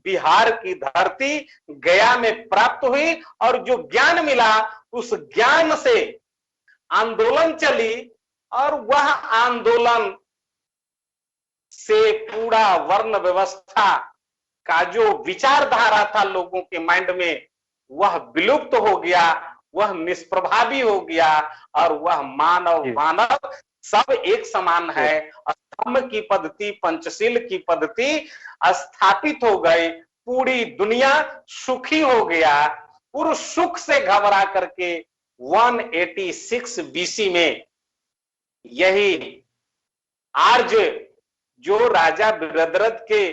बिहार की धरती गया में प्राप्त हुई। और जो ज्ञान मिला उस ज्ञान से आंदोलन चली और वह आंदोलन से पूरा वर्ण व्यवस्था का जो विचारधारा था लोगों के माइंड में वह विलुप्त हो गया, वह निष्प्रभावी हो गया और वह मानव सब एक समान है। धम्म की पद्धति, पंचशील की पद्धति स्थापित हो गई, पूरी दुनिया सुखी हो गया। और सुख से घबरा करके 186 बीसी में यही आर्य जो राजा बिरदरथ के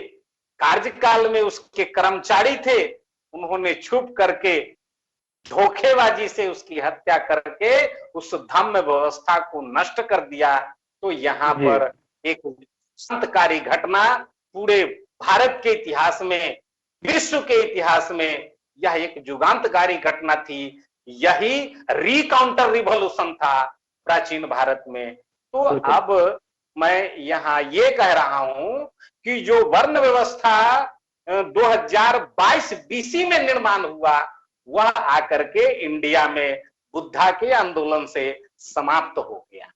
कार्यकाल में उसके कर्मचारी थे, उन्होंने छुप करके धोखेबाजी से उसकी हत्या करके उस धम्म व्यवस्था को नष्ट कर दिया। तो यहाँ पर एक संतकारी घटना पूरे भारत के इतिहास में, विश्व के इतिहास में यह एक जुगांतकारी घटना थी। यही रिकाउंटर रिवॉल्यूशन था प्राचीन भारत में। तो अब मैं यहाँ ये कह रहा हूं कि जो वर्ण व्यवस्था 2022 बीसी में निर्माण हुआ वह आकर के इंडिया में बुद्धा के आंदोलन से समाप्त हो गया।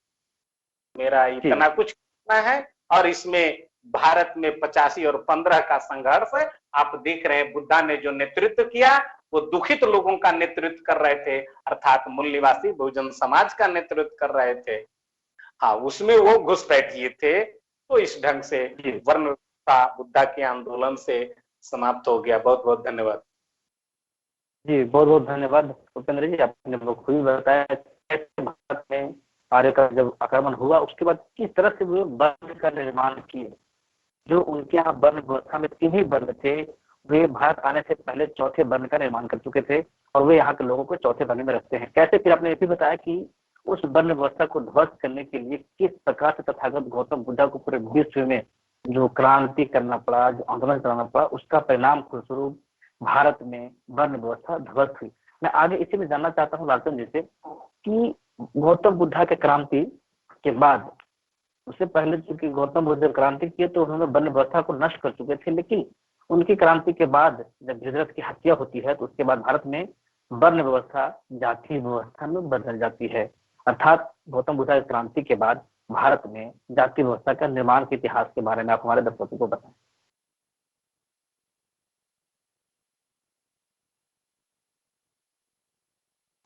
मेरा इतना कुछ कहना है। और इसमें भारत में 85 और 15 का संघर्ष है। आप देख रहे हैं बुद्धा ने जो नेतृत्व किया वो दुखित लोगों का नेतृत्व कर रहे थे, अर्थात मूल निवासी बहुजन समाज का नेतृत्व कर रहे थे। हाँ, उसमें वो घुसपैठिए थे। तो इस ढंग से वर्ण व्यवस्था बुद्धा के आंदोलन से समाप्त हो गया। बहुत बहुत धन्यवाद जी, बहुत बहुत धन्यवाद उपेंद्र जी। आपने बखूबी बताया कैसे भारत में आर्य का जब आक्रमण हुआ उसके बाद किस तरह से वो वर्ण का निर्माण किए। जो उनके यहाँ वर्ण व्यवस्था में 3 ही वर्ण थे, वे भारत आने से पहले चौथे वर्ण का निर्माण कर चुके थे और वे यहाँ के लोगों को चौथे वर्ण में रखते हैं। कैसे, फिर आपने ये भी बताया कि उस वर्ण व्यवस्था को ध्वस्त करने के लिए किस प्रकार से तथागत गौतम बुद्धा को पूरे विश्व में जो क्रांति करना पड़ा, जो आंदोलन कराना पड़ा, उसका परिणाम स्वरूप भारत में वर्ण व्यवस्था ध्वस्त हुई। मैं आगे इसी में जानना चाहता हूँ लालचंद जी से कि गौतम बुद्धा के क्रांति के बाद, उससे पहले चूंकि गौतम बुद्ध जब क्रांति किए तो उन्होंने वर्ण व्यवस्था को नष्ट कर चुके थे, लेकिन उनकी क्रांति के बाद जब बिरदरथ की हत्या होती है तो उसके बाद भारत में वर्ण व्यवस्था जाति व्यवस्था में बदल जाती है। अर्थात गौतम बुद्ध की क्रांति के बाद भारत में जाति व्यवस्था का निर्माण के इतिहास के बारे में आप हमारे दर्शकों को बताएं।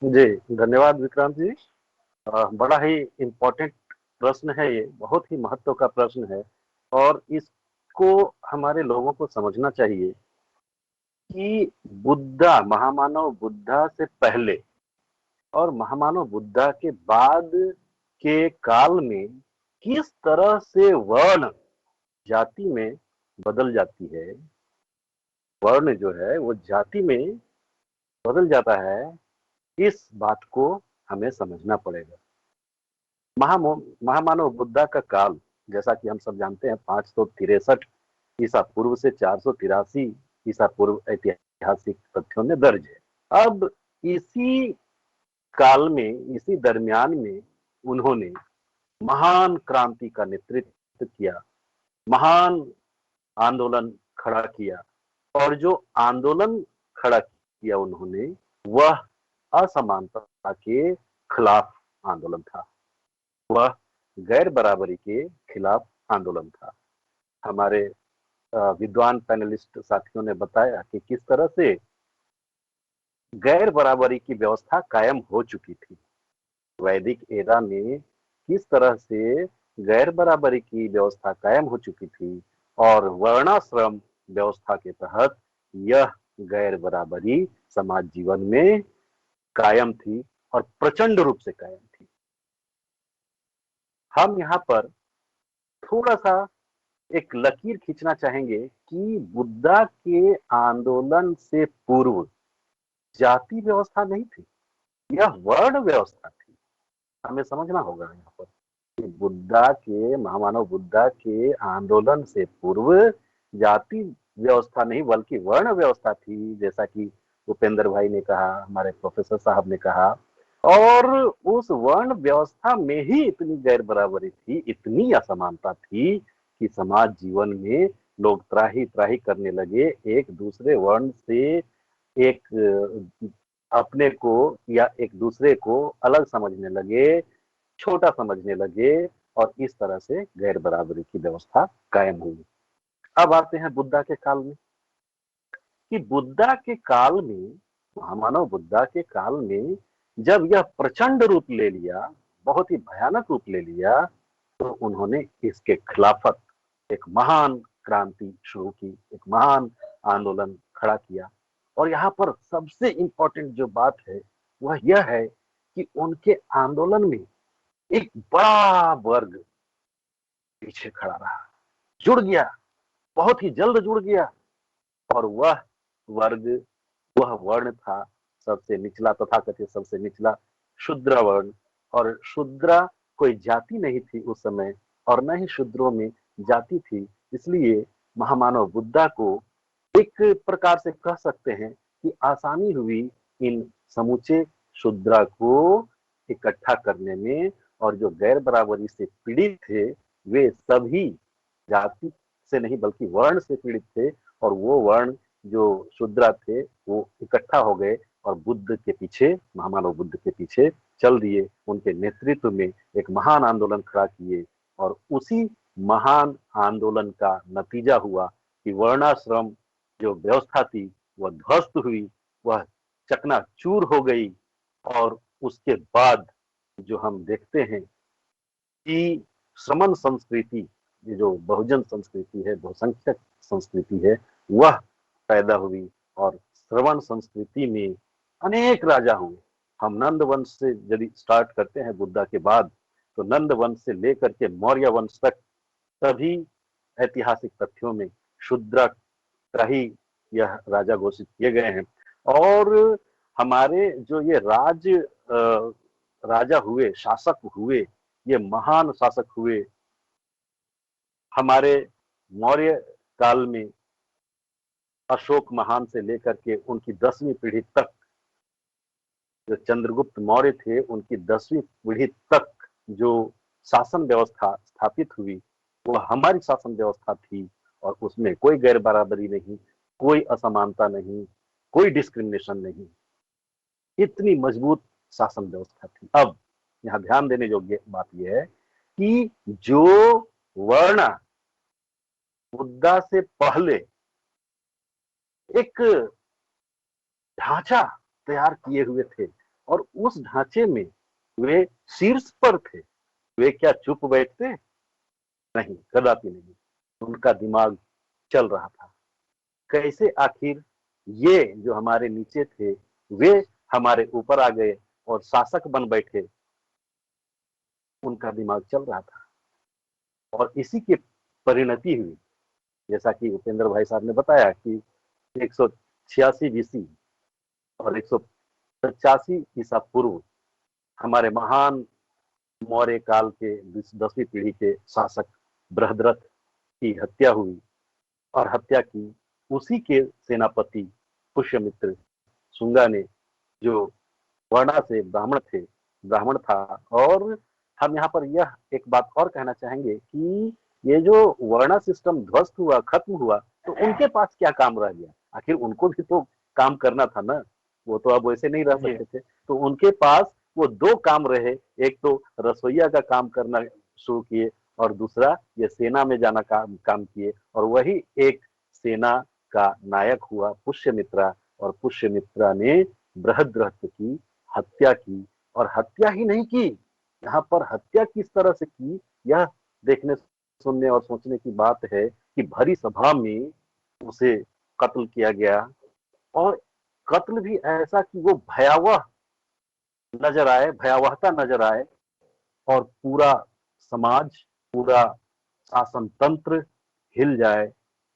जी धन्यवाद विक्रांत जी। बड़ा ही इम्पोर्टेंट प्रश्न है ये, बहुत ही महत्व का प्रश्न है और इसको हमारे लोगों को समझना चाहिए कि बुद्धा, महामानव बुद्धा से पहले और महामानव बुद्धा के बाद के काल में किस तरह से वर्ण जाति में बदल जाती है। वर्ण जो है वो जाति में बदल जाता है, इस बात को हमें समझना पड़ेगा। महामानव बुद्धा का काल, जैसा कि हम सब जानते हैं, 563 ईसा पूर्व से 483 ईसा पूर्व ऐतिहासिक तथ्यों में दर्ज है। अब इसी काल में, इसी दरमियान में उन्होंने महान क्रांति का नेतृत्व किया, महान आंदोलन खड़ा किया और जो आंदोलन खड़ा किया उन्होंने वह असमानता के खिलाफ आंदोलन था, वह गैर बराबरी के खिलाफ आंदोलन था। हमारे विद्वान पैनलिस्ट साथियों ने बताया कि किस तरह से गैर बराबरी की व्यवस्था कायम हो चुकी थी। वैदिक एरा में किस तरह से गैर बराबरी की व्यवस्था कायम हो चुकी थी और वर्णाश्रम व्यवस्था के तहत यह गैर बराबरी समाज जीवन में कायम थी और प्रचंड रूप से कायम थी। हम यहाँ पर थोड़ा सा एक लकीर खींचना चाहेंगे कि बुद्धा के आंदोलन से पूर्व जाति व्यवस्था नहीं थी, यह वर्ण व्यवस्था थी। हमें समझना होगा यहाँ पर कि बुद्धा के, महामानव बुद्धा के आंदोलन से पूर्व जाति व्यवस्था नहीं बल्कि वर्ण व्यवस्था थी, जैसा कि उपेंद्र भाई ने कहा, हमारे प्रोफेसर साहब ने कहा। और उस वर्ण व्यवस्था में ही इतनी गैर बराबरी थी, इतनी असमानता थी कि समाज जीवन में लोग त्राही त्राही करने लगे, एक दूसरे वर्ण से एक अपने को या एक दूसरे को अलग समझने लगे, छोटा समझने लगे, और इस तरह से गैर बराबरी की व्यवस्था कायम हुई। अब आते हैं बुद्धा के काल में, कि बुद्धा के काल में, महामानव बुद्धा के काल में जब यह प्रचंड रूप ले लिया, बहुत ही भयानक रूप ले लिया, तो उन्होंने इसके खिलाफत एक महान क्रांति शुरू की, एक महान आंदोलन खड़ा किया। और यहाँ पर सबसे इंपॉर्टेंट जो बात है वह यह है कि उनके आंदोलन में एक बड़ा वर्ग पीछे खड़ा रहा, जुड़ गया, बहुत ही जल्द जुड़ गया। और वह वर्ग, वह वर्ण था सबसे निचला, तथाकथित सबसे निचला शूद्र वर्ण। और शूद्र कोई जाति नहीं थी उस समय, और न ही शूद्रों में जाति थी। इसलिए महामानव बुद्धा को एक प्रकार से कह सकते हैं कि आसानी हुई इन समूचे शूद्र को इकट्ठा करने में। और जो गैर बराबरी से पीड़ित थे वे सभी जाति से नहीं बल्कि वर्ण से पीड़ित थे, और वो वर्ण जो शूद्र थे वो इकट्ठा हो गए और बुद्ध के पीछे, महामानव बुद्ध के पीछे चल दिए। उनके नेतृत्व में एक महान आंदोलन खड़ा किए, और उसी महान आंदोलन का नतीजा हुआ कि वर्णाश्रम जो व्यवस्था थी वह ध्वस्त हुई, वह चकनाचूर हो गई। और उसके बाद जो हम देखते हैं कि श्रमण संस्कृति, ये जो बहुजन संस्कृति है, बहुसंख्यक संस्कृति है, वह पैदा हुई। और श्रवण संस्कृति में अनेक राजा हुए। हम नंद वंश से यदि स्टार्ट करते हैं बुद्धा के बाद, तो नंद वंश से लेकर के मौर्य वंश तक सभी ऐतिहासिक तथ्यों में शूद्र का ही यह राजा घोषित किए गए हैं। और हमारे जो ये राजा हुए, शासक हुए, ये महान शासक हुए। हमारे मौर्य काल में अशोक महान से लेकर के उनकी 10वीं पीढ़ी तक, जो चंद्रगुप्त मौर्य थे, उनकी 10वीं पीढ़ी तक जो शासन व्यवस्था स्थापित हुई वह हमारी शासन व्यवस्था थी। और उसमें कोई गैर बराबरी नहीं, कोई असमानता नहीं, कोई डिस्क्रिमिनेशन नहीं, इतनी मजबूत शासन व्यवस्था थी। अब यहाँ ध्यान देने योग्य बात यह है कि जो वर्ण बुद्धा से पहले एक ढांचा तैयार किए हुए थे, और उस ढांचे में वे शीर्ष पर थे, वे क्या चुप बैठते? नहीं, कदापि नहीं। उनका दिमाग चल रहा था, कैसे आखिर ये जो हमारे नीचे थे वे हमारे ऊपर आ गए और शासक बन बैठे। उनका दिमाग चल रहा था, और इसी की परिणति हुई, जैसा कि उपेंद्र भाई साहब ने बताया कि 186 BC और 185 ईसा पूर्व हमारे महान मौर्य काल के 10वीं पीढ़ी के शासक बृहद्रथ की हत्या हुई। और हत्या की उसी के सेनापति पुष्यमित्र शुंगा ने, जो वर्णा से ब्राह्मण था। और हम यहाँ पर यह एक बात और कहना चाहेंगे कि ये जो वर्णा सिस्टम ध्वस्त हुआ, खत्म हुआ, तो उनके पास क्या काम रह गया? आखिर उनको भी तो काम करना था ना, वो तो अब वैसे नहीं रह सकते थे। तो उनके पास वो 2 काम रहे, एक तो रसोईया का काम करना शुरू किए, और दूसरा ये सेना में जाना काम किए। और वही एक सेना का नायक हुआ पुष्यमित्रा, और पुष्यमित्रा ने बृहद्रथ की हत्या की। और हत्या ही नहीं की, यहाँ पर हत्या किस तरह से की, यह देखने, सुनने और सोचने की बात है कि भरी सभा में उसे कत्ल किया गया। और कत्ल भी ऐसा कि वो भयावह नजर आए, भयावहता नजर आए, और पूरा समाज, पूरा शासन तंत्र हिल जाए,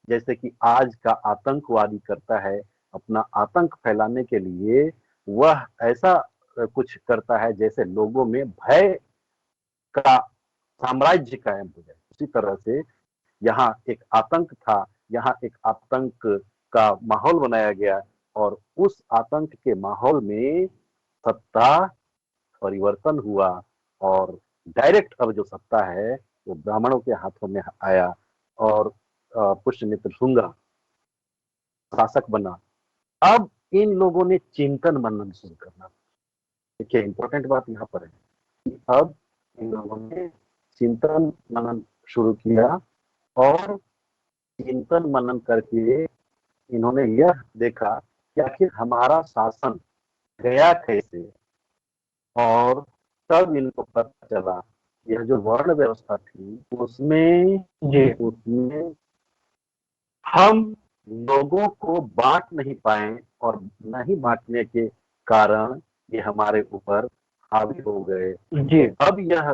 जैसे कि आज का आतंकवादी करता है। अपना आतंक फैलाने के लिए वह ऐसा कुछ करता है जैसे लोगों में भय का साम्राज्य कायम हो जाए। उसी तरह से यहाँ एक आतंक था, यहाँ एक आतंक का माहौल बनाया गया, और उस आतंक के माहौल में सत्ता परिवर्तन हुआ, और डायरेक्ट अब जो सत्ता है वो ब्राह्मणों के हाथों में आया, और पुष्यमित्र शुंगा शासक बना। अब इन लोगों ने चिंतन मनन शुरू करना। देखिए, इंपॉर्टेंट बात यहाँ पर है कि अब इन लोगों ने चिंतन मनन शुरू किया, और चिंतन मनन करके इन्होंने यह देखा कि आखिर हमारा शासन गया कैसे। और तब इनको पता चला यह जो वर्ण व्यवस्था थी उसमें हम लोगों को बांट नहीं पाए, और नहीं बांटने के कारण ये हमारे ऊपर हावी हो गए। जी। अब यह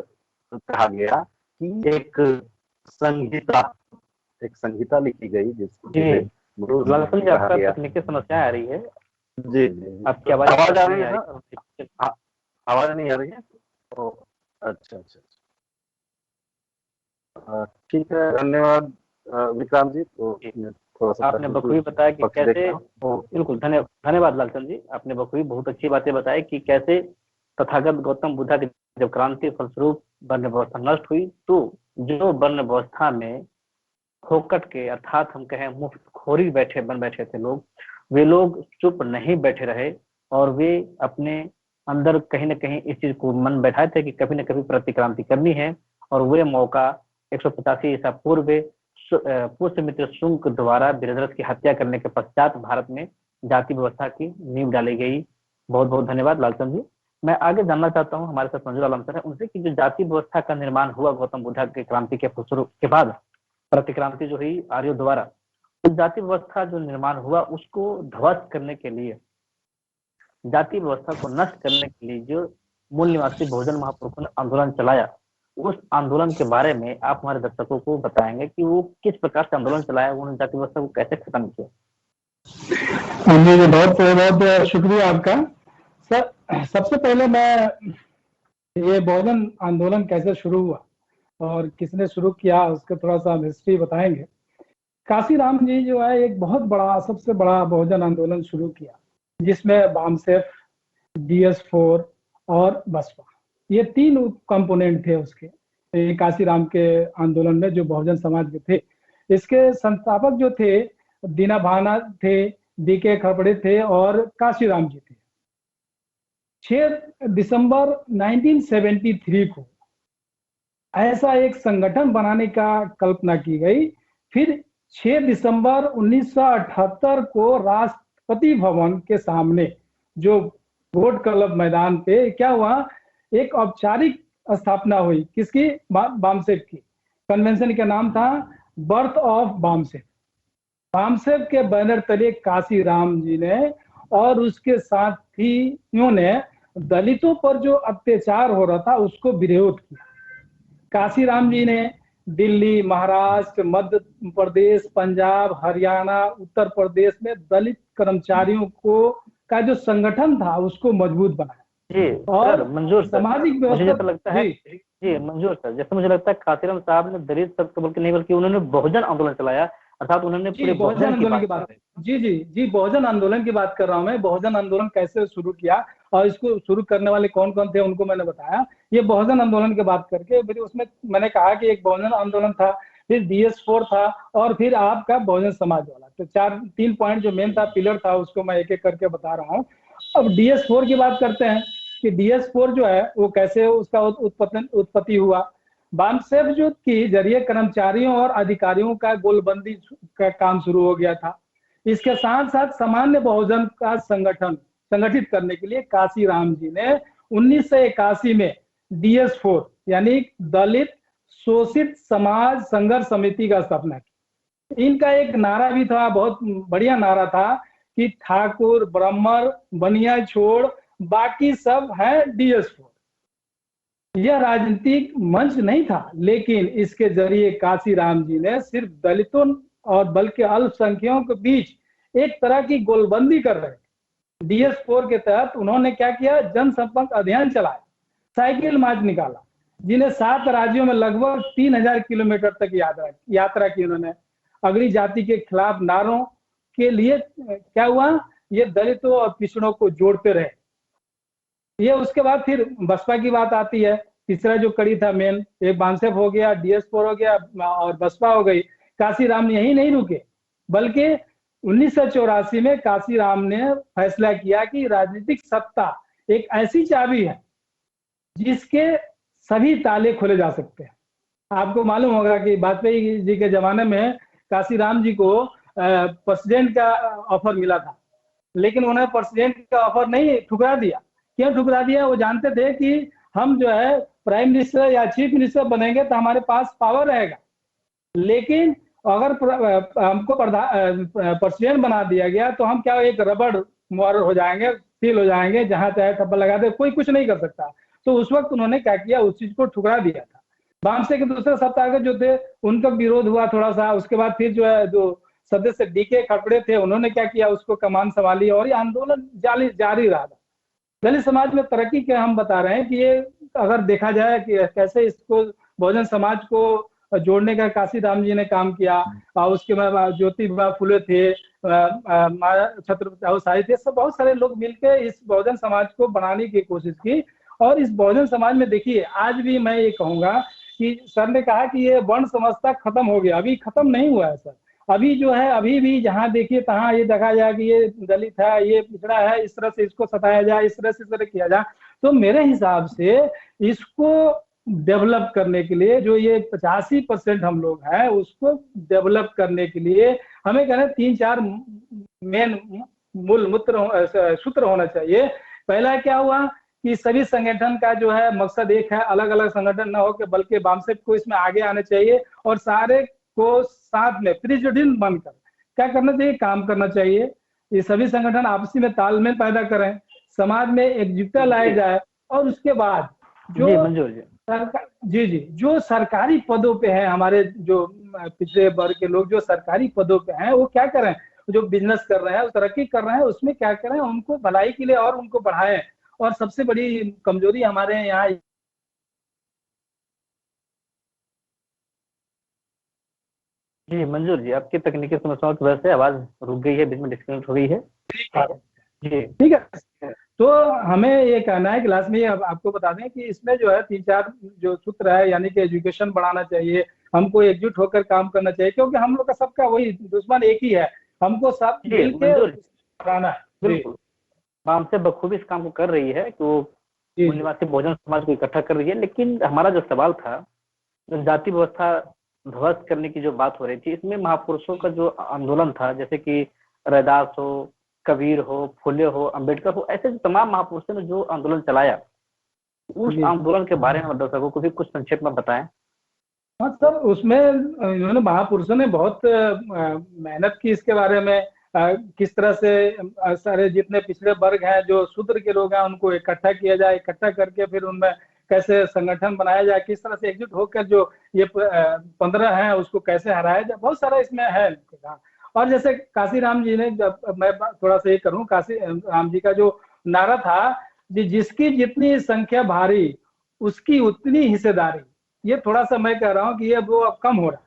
कहा गया कि एक संहिता लिखी गई जिसको तकनीकी समस्या आ रही है। जी जी, आपकी आवाज आ रही है ना? आवाज नहीं आ रही है? तो अच्छा अच्छा, ठीक है, धन्यवाद विक्रांत जी। तो थोड़ा सा आपने बखूबी बताया कि कैसे, बिल्कुल धन्यवाद लालचंद जी, आपने बखूबी बहुत अच्छी बातें बताई कि कैसे तथागत गौतम बुद्धा की जब क्रांति फलस्वरूप वर्ण व्यवस्था नष्ट हुई, तो जो वर्ण व्यवस्था में फोकट के अर्थात हम कहें मुफ्तखोरी बन बैठे थे लोग, वे लोग चुप नहीं बैठे रहे, और वे अपने अंदर कहीं ना कहीं इस चीज को मन बैठाए थे कि कभी न कभी प्रतिक्रांति करनी है। और वे मौका 185 ईसा पूर्व पुष्यमित्र शुंग द्वारा वीरद्रथ की हत्या करने के पश्चात भारत में जाति व्यवस्था की नींव डाली गई। बहुत बहुत धन्यवाद लालचंद जी। मैं आगे जानना चाहता हूँ, हमारे साथ मंजूर आलम सर है, उनसे कि जो जाति व्यवस्था का निर्माण हुआ गौतम बुद्धा की क्रांति के बाद, प्रतिक्रांति जो हुई आर्यों द्वारा, उस जाति व्यवस्था जो निर्माण हुआ उसको ध्वस्त करने के लिए, जाति व्यवस्था को नष्ट करने के लिए जो मूल निवासी बहुजन महापुरुषों ने आंदोलन चलाया, उस आंदोलन के बारे में आप हमारे दर्शकों को बताएंगे कि वो किस प्रकार से आंदोलन चलाया, उन्होंने जाति व्यवस्था को कैसे खत्म किया? जी, बहुत बहुत शुक्रिया आपका सर। सबसे पहले मैं ये बहुजन आंदोलन कैसे शुरू हुआ और किसने शुरू किया उसका थोड़ा सा हिस्ट्री बताएंगे। काशीराम जी जो है एक बहुत बड़ा, सबसे बड़ा बहुजन आंदोलन शुरू किया, जिसमें बामसेफ, DS4 और बसपा, ये 3 कंपोनेंट थे उसके, काशीराम के आंदोलन में जो बहुजन समाज के थे। इसके संस्थापक जो थे दीना भाना थे, DK खड़पड़े थे और काशीराम जी थे। 6 दिसंबर 1973 को ऐसा एक संगठन बनाने का कल्पना की गई। फिर 6 दिसंबर 1978 को राष्ट्रपति भवन के सामने जो वोट क्लब मैदान पे क्या हुआ, एक औपचारिक स्थापना हुई। किसकी? बामसेफ की। कन्वेंशन का नाम था बर्थ ऑफ बामसेफ। बामसेफ के बैनर तले काशीराम जी ने और उसके साथियों ने दलितों पर जो अत्याचार हो रहा था उसको विरोध किया। काशीराम जी ने दिल्ली, महाराष्ट्र, मध्य प्रदेश, पंजाब, हरियाणा, उत्तर प्रदेश में दलित कर्मचारियों को का जो संगठन था उसको मजबूत बनाया। जी और सर, मंजूर सामाजिक व्यवस्था, जैसा लगता है जी मंजूर सर, जैसे मुझे लगता है काशीराम साहब ने दलित सब बल्कि नहीं बल्कि उन्होंने बहुजन आंदोलन चलाया, अर्थात उन्होंने पूरे बहुजन आंदोलन की बात, जी बहुजन आंदोलन की बात कर रहा हूं मैं। बहुजन आंदोलन कैसे शुरू किया और इसको शुरू करने वाले कौन कौन थे उनको मैंने बताया। ये बहुजन आंदोलन की बात करके फिर उसमें मैंने कहा कि एक बहुजन आंदोलन था, फिर DS4 था, और फिर आपका बहुजन समाज वाला। तो 3 पॉइंट जो मेन था, पिलर था, उसको मैं एक एक करके बता रहा हूँ। अब DS4 की बात करते हैं कि DS4 जो है वो कैसे उसका उत्पत्ति हुआ। बामसेफ जो के जरिए कर्मचारियों और अधिकारियों का गोलबंदी का काम शुरू हो गया था। इसके साथ साथ सामान्य बहुजन का संगठित करने के लिए काशीराम जी ने 1981 में DS4 यानी दलित शोषित समाज संघर्ष समिति का स्थापना की। इनका एक नारा भी था, बहुत बढ़िया नारा था कि ठाकुर, ब्राह्मण, बनिया छोड़, बाकी सब है DS4। यह राजनीतिक मंच नहीं था, लेकिन इसके जरिए काशीराम जी ने सिर्फ दलितों और बल्कि अल्पसंख्यकों के बीच एक तरह की गोलबंदी कर रहे। DS4 के तहत उन्होंने क्या किया, जनसंपर्क अभियान चलाया, साइकिल मार्च निकाला, जिन्हें 7 राज्यों में लगभग 3000 किलोमीटर तक यात्रा की उन्होंने। अगली जाति के खिलाफ नारों के लिए क्या हुआ, ये दलितों और पिछड़ों को जोड़ते रहे। ये उसके बाद फिर बसपा की बात आती है। तीसरा जो कड़ी था मेन, एक बांसेफ हो गया, DS4 हो गया और बसपा हो गई। काशीराम यही नहीं रुके, बल्कि 1984 में काशीराम ने फैसला किया कि राजनीतिक सत्ता एक ऐसी चाबी है जिसके सभी ताले खोले जा सकते हैं। आपको मालूम होगा कि वाजपेयी जी के जमाने में काशीराम जी को प्रेसिडेंट का ऑफर मिला था, लेकिन उन्हें प्रेसिडेंट का ऑफर नहीं, ठुकरा दिया। क्यों ठुकरा दिया, वो जानते थे कि हम जो है प्राइम मिनिस्टर या चीफ मिनिस्टर बनेंगे तो हमारे पास पावर रहेगा, लेकिन अगर हमको प्रेसिडेंट बना दिया गया तो हम क्या एक रबड़ मोर हो जाएंगे, सील हो जाएंगे, जहां चाहे थप्पड़ लगा दे, कोई कुछ नहीं कर सकता। तो उस वक्त उन्होंने क्या किया, उस चीज को ठुकरा दिया था। बामसे के दूसरे सप्ताह जो थे उनका विरोध हुआ थोड़ा सा, उसके बाद फिर जो है जो सदस्य DK खड़पड़े थे उन्होंने क्या किया, उसको कमान संभाली और ये आंदोलन जारी रहा। दलित समाज में तरक्की के हम बता रहे हैं कि ये अगर देखा जाए कि कैसे इसको बहुजन समाज को जोड़ने का काशीराम जी ने काम किया, और उसके बाद ज्योतिबा फुले थे, छत्रपति साहिब थे, सब बहुत सारे लोग मिलकर इस बहुजन समाज को बनाने की कोशिश की। और इस बहुजन समाज में देखिए आज भी मैं ये कहूंगा कि सर ने कहा कि ये वर्ण समझता खत्म हो गया, अभी खत्म नहीं हुआ है सर। अभी जो है अभी भी जहां देखिए तहां ये देखा जाए कि ये दलित है, ये पिछड़ा है, इस तरह से इसको सताया जाए, इस तरह किया जाए। तो मेरे हिसाब से इसको डेवलप करने के लिए जो ये 85% हम लोग हैं उसको डेवलप करने के लिए हमें कहना 3-4 मेन मूल सूत्र होना चाहिए। पहला क्या हुआ कि सभी संगठन का जो है मकसद एक है, अलग अलग संगठन ना हो के बल्कि बामसेफ को इसमें आगे आने चाहिए और सारे को साथ में प्रेसिडेंट बनकर क्या करना चाहिए, काम करना चाहिए। ये सभी संगठन आपसी में तालमेल पैदा करें, समाज में एकजुटता लाई जाए और उसके बाद जो जी जो सरकारी पदों पे है, हमारे जो पिछड़े वर्ग के लोग जो सरकारी पदों पे हैं वो क्या करें, जो बिजनेस कर रहे हैं, तरक्की कर रहे हैं, उसमें क्या करें, उनको भलाई के लिए और उनको बढ़ाएं। और सबसे बड़ी कमजोरी हमारे यहाँ जी मंजूर जी, आपकी तकनीकी समस्याओं की वजह से आवाज रुक गई है, बीच में डिस्कनेक्ट हो गई है जी। ठीक है, तो हमें ये कहना है क्लास में आपको बता दें कि इसमें जो है 3-4 जो सूत्र है, यानी कि एजुकेशन बढ़ाना चाहिए, हमको एकजुट होकर काम करना चाहिए, क्योंकि हम लोग का सबका वही दुश्मन एक ही है, हमको सब मिलकर बढ़ाना है। बिल्कुल, हमसे बखूबी इस काम को कर रही है कि वो मूल निवासी बहुजन समाज को इकट्ठा कर रही है। लेकिन हमारा जो सवाल था, जो जाति व्यवस्था ध्वस्त करने की जो बात हो रही थी, इसमें महापुरुषों का जो आंदोलन था, जैसे कि रैदास हो, कबीर हो, फुले हो, अंबेडकर हो, ऐसे तमाम महापुरुषों ने जो आंदोलन चलाया, उस आंदोलन के बारे में दर्शकों को भी कुछ संक्षेप में बताएं। हाँ सर, उसमें इन्होंने महापुरुषों ने बहुत मेहनत की इसके बारे में, किस तरह से सारे जितने पिछड़े वर्ग हैं, जो शूद्र के लोग हैं, उनको इकट्ठा किया जाए, इकट्ठा करके फिर उनमें कैसे संगठन बनाया जाए, किस तरह से एकजुट होकर जो ये 15 हैं उसको कैसे हराया जाए, बहुत सारा इसमें है। और जैसे काशीराम जी ने, जब मैं थोड़ा सा ये करूं, काशीराम जी का जो नारा था, जिसकी जितनी संख्या भारी उसकी उतनी हिस्सेदारी, ये थोड़ा सा मैं कह रहा हूँ कि ये वो अब कम हो रहा है।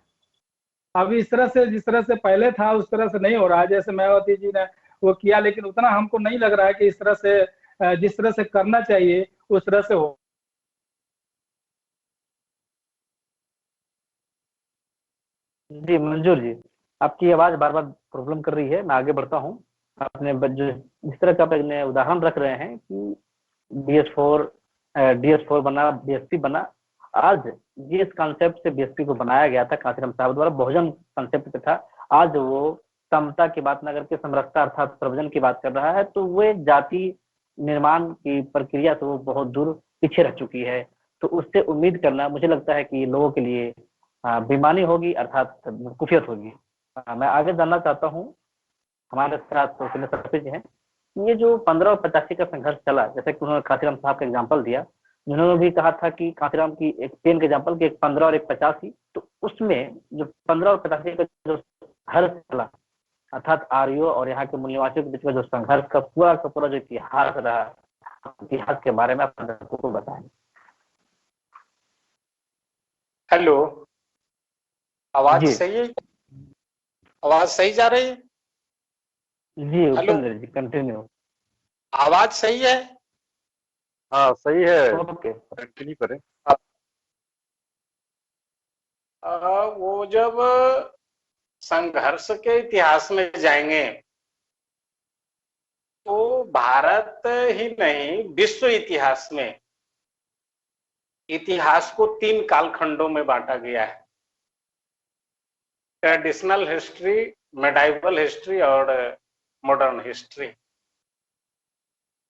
अब इस तरह से जिस तरह से पहले था उस तरह से नहीं हो रहा है, जैसे मायावती जी ने वो किया, लेकिन उतना हमको नहीं लग रहा है कि इस तरह से जिस तरह से करना चाहिए उस तरह से हो। जी मंजूर जी, आपकी आवाज बार बार प्रॉब्लम कर रही है, मैं आगे बढ़ता हूँ। आपने जो जिस तरह का आपने उदाहरण रख रहे हैं कि DS4 बना, BSP बना, आज जिस कॉन्सेप्ट से BSP को बनाया गया था काशीराम साहब द्वारा, बहुजन कॉन्सेप्ट पे था, आज वो समता की बात न करके समरसता अर्थात प्रवचन की बात कर रहा है। तो वो जाति निर्माण की प्रक्रिया से वो बहुत दूर पीछे रह चुकी है। तो उससे उम्मीद करना मुझे लगता है कि लोगों के लिए बेईमानी होगी, अर्थात कुफियत होगी। मैं आगे जानना चाहता हूँ, हमारे साथ सतीश हैं, ये जो 15 और 85 का संघर्ष चला, जैसे कि उन्होंने काशीराम साहब का एग्जाम्पल दिया, जिन्होंने भी कहा था कि कांशीराम की एक पेन के एग्जाम्पल की एक 15 और एक 50 थी, तो उसमें जो 15 और 85 का जो संघर्ष चला, अर्थात आर्यों और यहाँ के मूल निवासियों के बीच में जो संघर्ष का पूरा जो इतिहास रहा, इतिहास के बारे में आप दर्शकों को बताएं। हेलो, आवाज जी सही है? आवाज सही जा रही है? जी हेलो, उपेंद्र जी कंटिन्यू। आवाज सही है? हाँ सही है, ओके कंटिन्यू करें। वो जब संघर्ष के इतिहास में जाएंगे तो भारत ही नहीं, विश्व इतिहास में इतिहास को 3 कालखंडों में बांटा गया है। ट्रेडिशनल हिस्ट्री, मेडाइवल हिस्ट्री और मॉडर्न हिस्ट्री।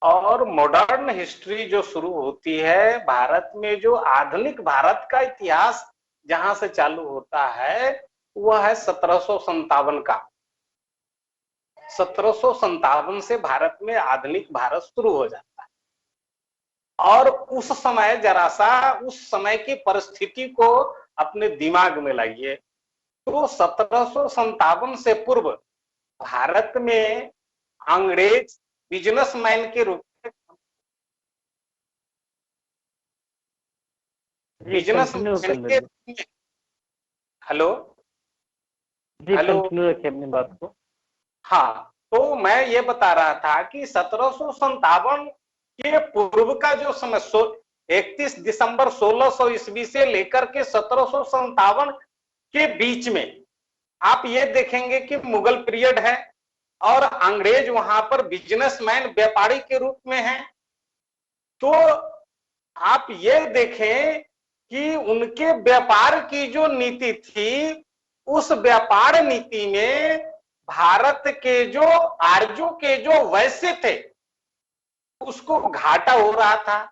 और मॉडर्न हिस्ट्री जो शुरू होती है भारत में, जो आधुनिक भारत का इतिहास जहां से चालू होता है वह है 1757 का। 1757 से भारत में आधुनिक भारत शुरू हो जाता है। और उस समय जरा सा उस समय की परिस्थिति को अपने दिमाग में लाइए। तो 1757 से पूर्व भारत में अंग्रेज बिजनेसमैन के रूप में, बिजनेसमैन के रूप में, हेलो जी हेलो, कंटिन्यू रखिए अपनी बात को। हाँ, तो मैं ये बता रहा था कि 1757 के पूर्व का जो समय 31 दिसंबर 1600 ईस्वी से लेकर के 1757 के बीच में आप ये देखेंगे कि मुगल पीरियड है और अंग्रेज वहां पर बिजनेसमैन, व्यापारी के रूप में हैं। तो आप ये देखें कि उनके व्यापार की जो नीति थी, उस व्यापार नीति में भारत के जो आर्यों के जो वैश्य थे उसको घाटा हो रहा था,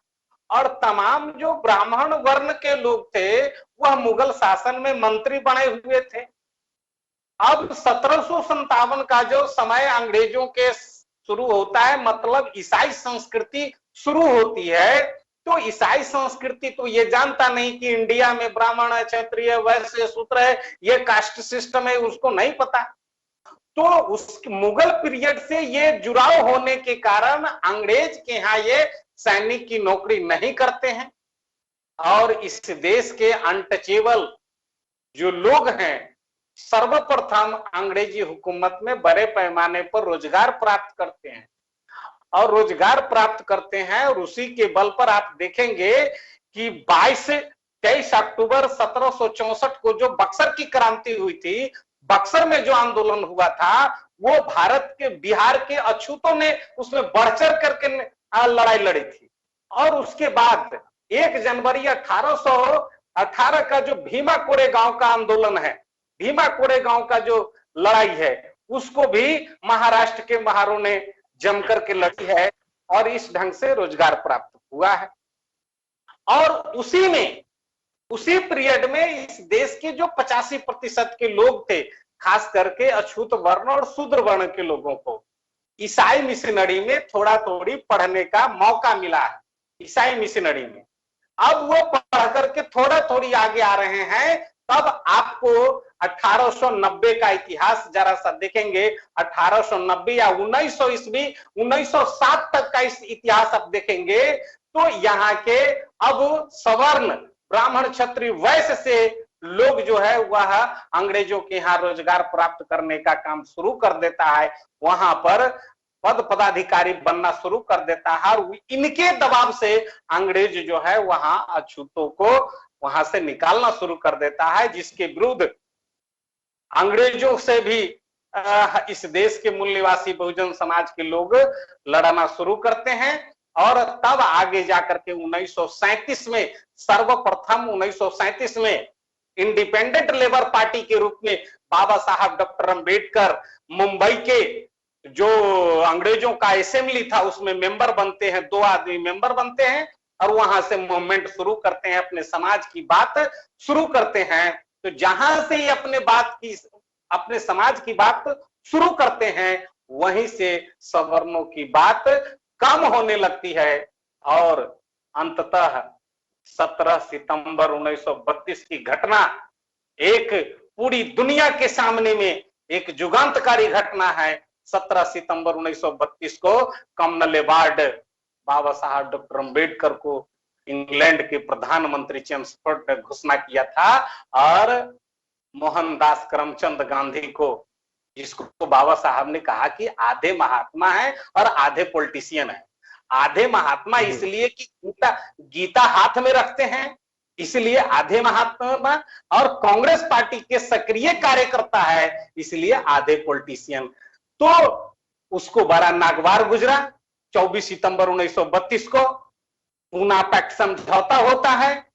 और तमाम जो ब्राह्मण वर्ण के लोग थे वह मुगल शासन में मंत्री बने हुए थे। अब 1757 का जो समय अंग्रेजों के शुरू होता है, मतलब ईसाई संस्कृति शुरू होती है। तो ईसाई संस्कृति तो ये जानता नहीं कि इंडिया में ब्राह्मण है, क्षत्रिय, वैश्य, शूद्र है, ये कास्ट सिस्टम है, उसको नहीं पता। तो उस मुगल पीरियड से ये जुड़ाव होने के कारण अंग्रेज के यहाँ ये सैनिक की नौकरी नहीं करते हैं, और इस देश के अनटचेबल जो लोग हैं सर्वप्रथम अंग्रेजी हुकूमत में बड़े पैमाने पर रोजगार प्राप्त करते हैं, और रोजगार प्राप्त करते हैं। और उसी के बल पर आप देखेंगे कि 23 अक्टूबर 1764 को जो बक्सर की क्रांति हुई थी, बक्सर में जो आंदोलन हुआ था, वो भारत के, बिहार के अछूतों ने उसमें बढ़ चढ़ करके लड़ाई लड़ी थी। और उसके बाद 1 जनवरी 1818 का जो भीमा कोरेगांव का आंदोलन है, भीमा कोरेगांव का जो लड़ाई है, उसको भी महाराष्ट्र के महारों ने जम करके लड़ी है, और इस ढंग से रोजगार प्राप्त हुआ है। और उसी पीरियड में इस देश के जो 85% के लोग थे, खास करके अछूत वर्ण और शूद्र वर्ण के लोगों को ईसाई मिशनरी में थोड़ा थोड़ी पढ़ने का मौका मिला है। ईसाई मिशनरी में अब वो पढ़ करके थोड़ा थोड़ी आगे आ रहे हैं। तब आपको 1890 का इतिहास जरा सा देखेंगे, 1890 या 1900 ईस्वी, 1907 तक का इस इतिहास आप देखेंगे तो यहाँ के अब सवर्ण, ब्राह्मण, क्षत्रिय, वैश्य से लोग जो है वह अंग्रेजों के यहाँ रोजगार प्राप्त करने का काम शुरू कर देता है, वहां पर पद पदाधिकारी बनना शुरू कर देता है। और इनके दबाव से अंग्रेज जो है वहां अछूतों को वहां से निकालना शुरू कर देता है, जिसके विरुद्ध अंग्रेजों से भी इस देश के मूल निवासी बहुजन समाज के लोग लड़ना शुरू करते हैं। और तब आगे जाकर के 1937 में, सर्वप्रथम 1937 में इंडिपेंडेंट लेबर पार्टी के रूप में बाबा साहब डॉक्टर अम्बेडकर मुंबई के जो अंग्रेजों का असेंबली था उसमें मेंबर बनते हैं, 2 आदमी मेंबर बनते हैं, और वहां से मूवमेंट शुरू करते हैं, अपने समाज की बात शुरू करते हैं। तो जहां से ही अपने समाज की बात शुरू करते हैं, वहीं से सवर्णों की बात कम होने लगती है, और अंततः 17 सितंबर 1932 की घटना एक पूरी दुनिया के सामने में एक जुगांतकारी घटना है। 17 सितंबर 1932 को कॉमन अवार्ड बाबा साहब डॉक्टर अंबेडकर को इंग्लैंड के प्रधानमंत्री चेम्सफोर्ड ने घोषणा किया था, और मोहनदास करमचंद गांधी को, जिसको बाबा साहब ने कहा कि आधे महात्मा है और आधे पॉलिटिशियन है। आधे महात्मा इसलिए कि गीता हाथ में रखते हैं, इसलिए आधे महात्मा, और कांग्रेस पार्टी के सक्रिय कार्यकर्ता है, इसलिए आधे पॉलिटिशियन। तो उसको बड़ा नागवार गुजरा। 24 सितंबर 1932 को पूना पैक्ट समझौता होता है,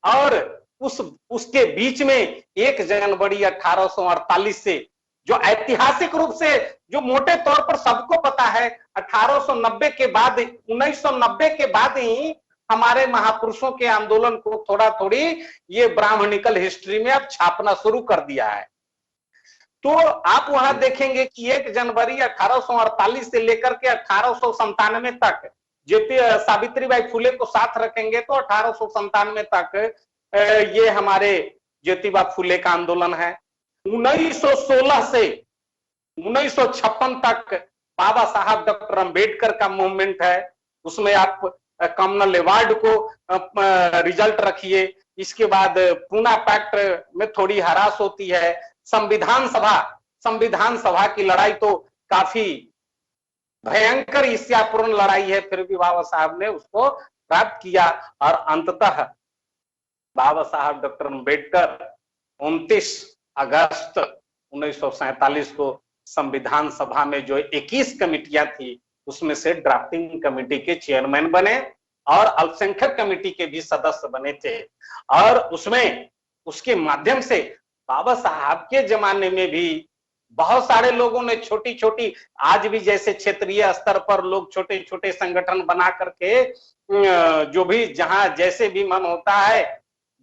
और उसके बीच में 1 जनवरी 1848 से, जो ऐतिहासिक रूप से, जो मोटे तौर पर सबको पता है, 1890 के बाद, 1990 के बाद ही हमारे महापुरुषों के आंदोलन को थोड़ा थोड़ी ये ब्राह्मणिकल हिस्ट्री में अब छापना शुरू कर दिया है। तो आप वहां देखेंगे कि 1 जनवरी 1848 से लेकर के 1897 तक, सावित्रीबाई फुले को साथ रखेंगे तो 1897 तक ये हमारे ज्योतिबा फुले का आंदोलन है। 1916 से 1956 तक बाबा साहब डॉक्टर अंबेडकर का मूवमेंट है। उसमें आप कॉमन अवार्ड को रिजल्ट रखिए। इसके बाद पूना पैक्ट में थोड़ी हरास होती है। संविधान सभा की लड़ाई तो काफी भयंकर ईर्ष्यापूर्ण लड़ाई है, फिर भी बाबा साहब ने उसको प्राप्त किया, और अंततः बाबा साहब डॉक्टर अंबेडकर 29 अगस्त 1947 को संविधान सभा में जो 21 कमिटियां थी, उसमें से ड्राफ्टिंग कमेटी के चेयरमैन बने और अल्पसंख्यक कमेटी के भी सदस्य बने थे। और उसमें उसके माध्यम से बाबा साहब के जमाने में भी बहुत सारे लोगों ने छोटी छोटी, आज भी जैसे क्षेत्रीय स्तर पर लोग छोटे छोटे संगठन बना करके जो भी जहां जैसे भी मन होता है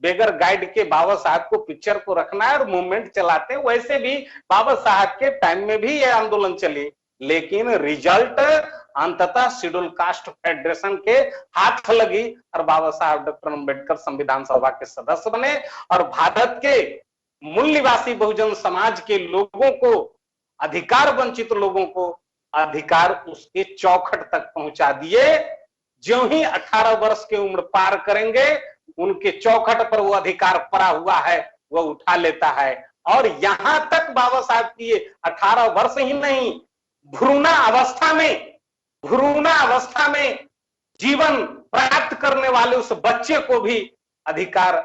बेगर गाइड के बाबा साहब को पिक्चर को रखना है और मूवमेंट चलाते हैं, वैसे भी बाबा साहब के टाइम में भी ये आंदोलन चली। लेकिन रिजल्ट अंततः शेड्यूल कास्ट फेडरेशन के हाथ लगी और बाबा साहब डॉक्टर अंबेडकर संविधान सभा के सदस्य बने और भारत के मूल निवासी बहुजन समाज के लोगों को, अधिकार वंचित लोगों को अधिकार उसके चौखट तक पहुंचा दिए। ज्यों ही 18 वर्ष की उम्र पार करेंगे, उनके चौखट पर वो अधिकार पड़ा हुआ है, वो उठा लेता है। और यहां तक बाबा साहब की 18 वर्ष ही नहीं, भ्रूण अवस्था में जीवन प्राप्त करने वाले उस बच्चे को भी अधिकार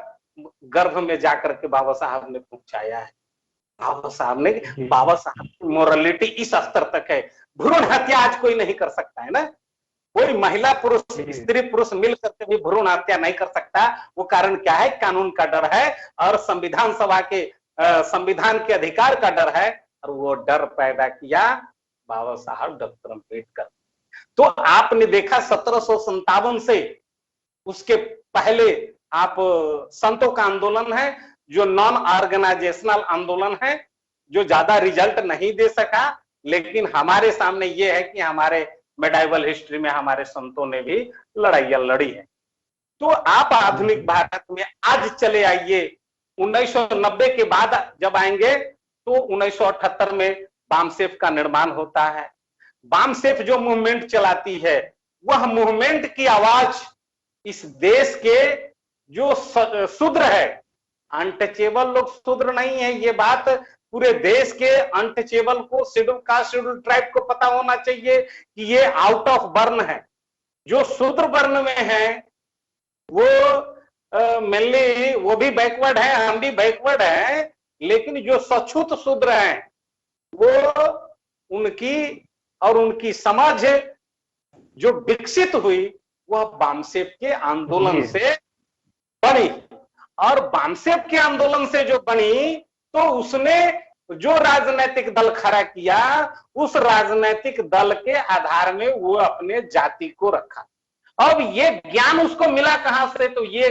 गर्भ में जाकर के बाबा साहब ने पहुंचाया है। बाबा साहब की मोरालिटी इस स्तर तक है। भ्रूण हत्या आज कोई नहीं कर सकता है ना, कोई महिला पुरुष, स्त्री पुरुष मिलकर के भी भ्रूण हत्या नहीं कर सकता। वो कारण क्या है? कानून का डर है और संविधान सभा के संविधान के अधिकार का डर है। और वो डर पैदा किया बाबा साहब डॉक्टर अंबेडकर। तो आपने देखा 1757 से उसके पहले आप संतों का आंदोलन है, जो नॉन ऑर्गेनाइजेशनल आंदोलन है, जो ज्यादा रिजल्ट नहीं दे सका। लेकिन हमारे सामने ये है कि हमारे मेडाइवल हिस्ट्री में हमारे संतों ने भी लड़ाइयां लड़ी है। तो आप आधुनिक भारत में आज चले आइए, 1990 के बाद जब आएंगे तो 1978 में बामसेफ का निर्माण होता है। बामसेफ जो मूवमेंट चलाती है, वह मूवमेंट की आवाज इस देश के जो शूद्र है, अनटचेबल लोग शूद्र नहीं है, ये बात पूरे देश के अनटचेबल को, शेड्यूल कास्ट शेड्यूल ट्राइब को पता होना चाहिए कि ये आउट ऑफ बर्न है। जो शूद्र वर्ण में है वो मेनली वो भी बैकवर्ड है, हम भी बैकवर्ड है। लेकिन जो सछूत शूद्र हैं वो उनकी समझ जो विकसित हुई वह बामसेफ के आंदोलन से बनी। और बामसेफ के आंदोलन से जो बनी तो उसने जो राजनीतिक दल खड़ा किया, उस राजनीतिक दल के आधार में वो अपने जाति को रखा। अब ये ज्ञान उसको मिला कहां से? तो ये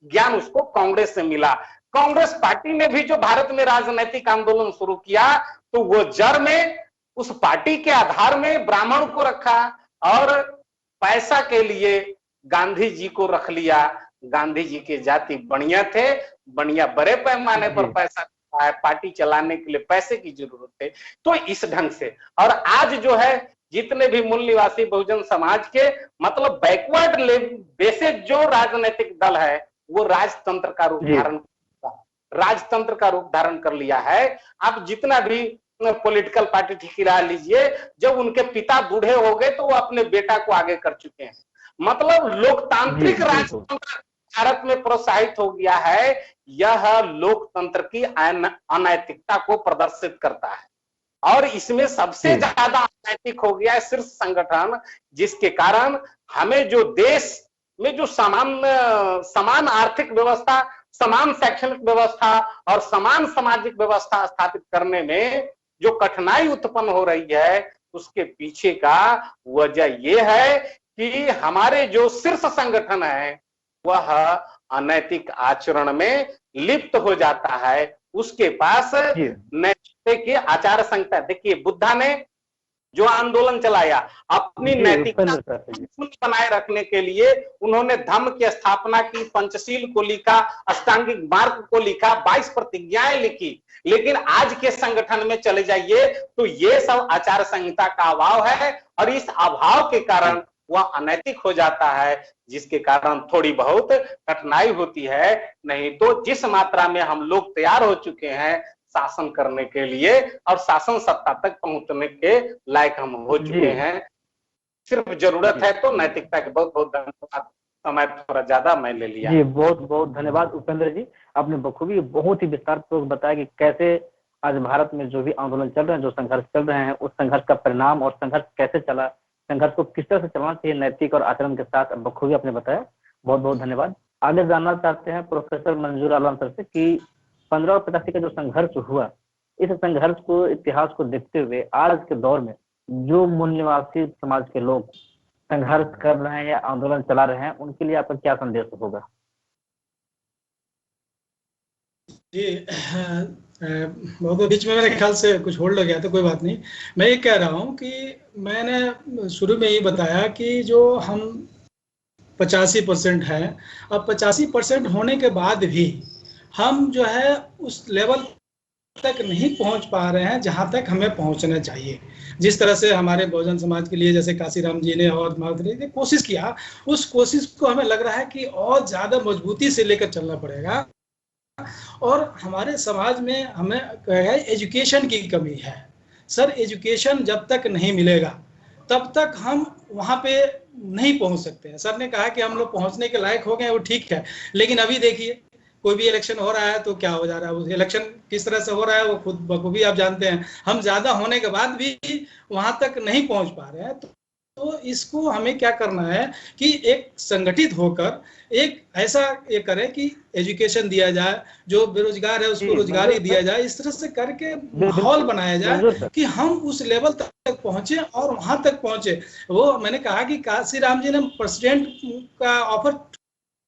ज्ञान उसको कांग्रेस से मिला। कांग्रेस पार्टी ने भी जो भारत में राजनीतिक आंदोलन शुरू किया तो वो जड़ में उस पार्टी के आधार में ब्राह्मण को रखा और पैसा के लिए गांधी जी को रख लिया। गांधी जी के जाति बढ़िया थे, बढ़िया बड़े पैमाने पर पैसा है, पार्टी चलाने के लिए पैसे की जरूरत है, तो इस ढंग से। और आज जो है जितने भी मूल निवासी बहुजन समाज के मतलब बैकवर्ड बेसिस जो राजनीतिक दल है वो राजतंत्र का रूप धारण कर लिया है। आप जितना भी पॉलिटिकल पार्टी ठिकरा लीजिए, जब उनके पिता बूढ़े हो गए तो वो अपने बेटा को आगे कर चुके हैं। मतलब लोकतांत्रिक राजतंत्र भारत में प्रोत्साहित हो गया है। यह लोकतंत्र की अनैतिकता को प्रदर्शित करता है और इसमें सबसे ज्यादा अनैतिक हो गया है शीर्ष संगठन, जिसके कारण हमें जो देश में जो समान आर्थिक व्यवस्था, समान शैक्षणिक व्यवस्था और समान सामाजिक व्यवस्था स्थापित करने में जो कठिनाई उत्पन्न हो रही है, उसके पीछे का वजह यह है कि हमारे जो शीर्ष संगठन है वह अनैतिक आचरण में लिप्त हो जाता है। उसके पास नैतिकता की आचार संहिता, देखिए बुद्धा ने जो आंदोलन चलाया अपनी नैतिकता बनाए रखने के लिए, उन्होंने धम्म की स्थापना की, पंचशील को लिखा, अष्टांगिक मार्ग को लिखा, 22 प्रतिज्ञाएं लिखी। लेकिन आज के संगठन में चले जाइए तो ये सब आचार संहिता का अभाव है और इस अभाव के कारण वह अनैतिक हो जाता है, जिसके कारण थोड़ी बहुत कठिनाई होती है। नहीं तो जिस मात्रा में हम लोग तैयार हो चुके हैं शासन करने के लिए और शासन सत्ता तक पहुंचने के लायक हम हो चुके हैं, सिर्फ जरूरत है तो नैतिकता के। बहुत बहुत धन्यवाद, समय थोड़ा ज्यादा मैं ले लिया। जी बहुत बहुत धन्यवाद उपेंद्र जी, आपने बखूबी बहुत ही विस्तार पूर्वक बताया कि कैसे आज भारत में जो भी आंदोलन चल रहे हैं, जो संघर्ष चल रहे हैं, उस संघर्ष का परिणाम और संघर्ष कैसे चला, संघर्ष को किस तरह से चलना चाहिए नैतिक और आचरण के साथ, बखूबी आपने बताया। बहुत बहुत धन्यवाद। आगे जानना चाहते हैं प्रोफेसर मंजूर आलम सर से कि 1585 का जो संघर्ष हुआ, इस संघर्ष को, इतिहास को देखते हुए आज के दौर में जो मूल निवासी समाज के लोग संघर्ष कर रहे हैं या आंदोलन चला रहे हैं, उनके लिए आपका क्या संदेश होगा? जी बहुत बीच में मेरे ख्याल से कुछ होल्ड हो गया तो कोई बात नहीं। मैं ये कह रहा हूँ कि मैंने शुरू में ये बताया कि जो हम 85% है, अब 85% होने के बाद भी हम जो है उस लेवल तक नहीं पहुंच पा रहे हैं जहां तक हमें पहुंचना चाहिए। जिस तरह से हमारे बहुजन समाज के लिए जैसे काशीराम जी ने और महात्मा ने कोशिश किया, उस कोशिश को हमें लग रहा है कि और ज़्यादा मजबूती से लेकर चलना पड़ेगा। और हमारे समाज में हमें एजुकेशन की कमी है सर। एजुकेशन जब तक नहीं मिलेगा तब तक हम वहाँ पे नहीं पहुँच सकते हैं। सर ने कहा कि हम लोग पहुँचने के लायक हो गए, वो ठीक है, लेकिन अभी देखिए कोई भी इलेक्शन हो रहा है तो क्या हो जा रहा है, उस इलेक्शन किस तरह से हो रहा है वो खुद बखूबी आप जानते हैं। हम ज़्यादा होने के बाद भी वहाँ तक नहीं पहुँच पा रहे हैं। तो इसको हमें क्या करना है कि एक संगठित होकर एक ऐसा ये करें कि एजुकेशन दिया जाए, जो बेरोजगार है उसको रोजगारी दिया जाए, इस तरह से करके माहौल बनाया जाए कि हम उस लेवल तक पहुंचे और वहां तक पहुंचे। वो मैंने कहा कि काशीराम जी ने प्रेसिडेंट का ऑफर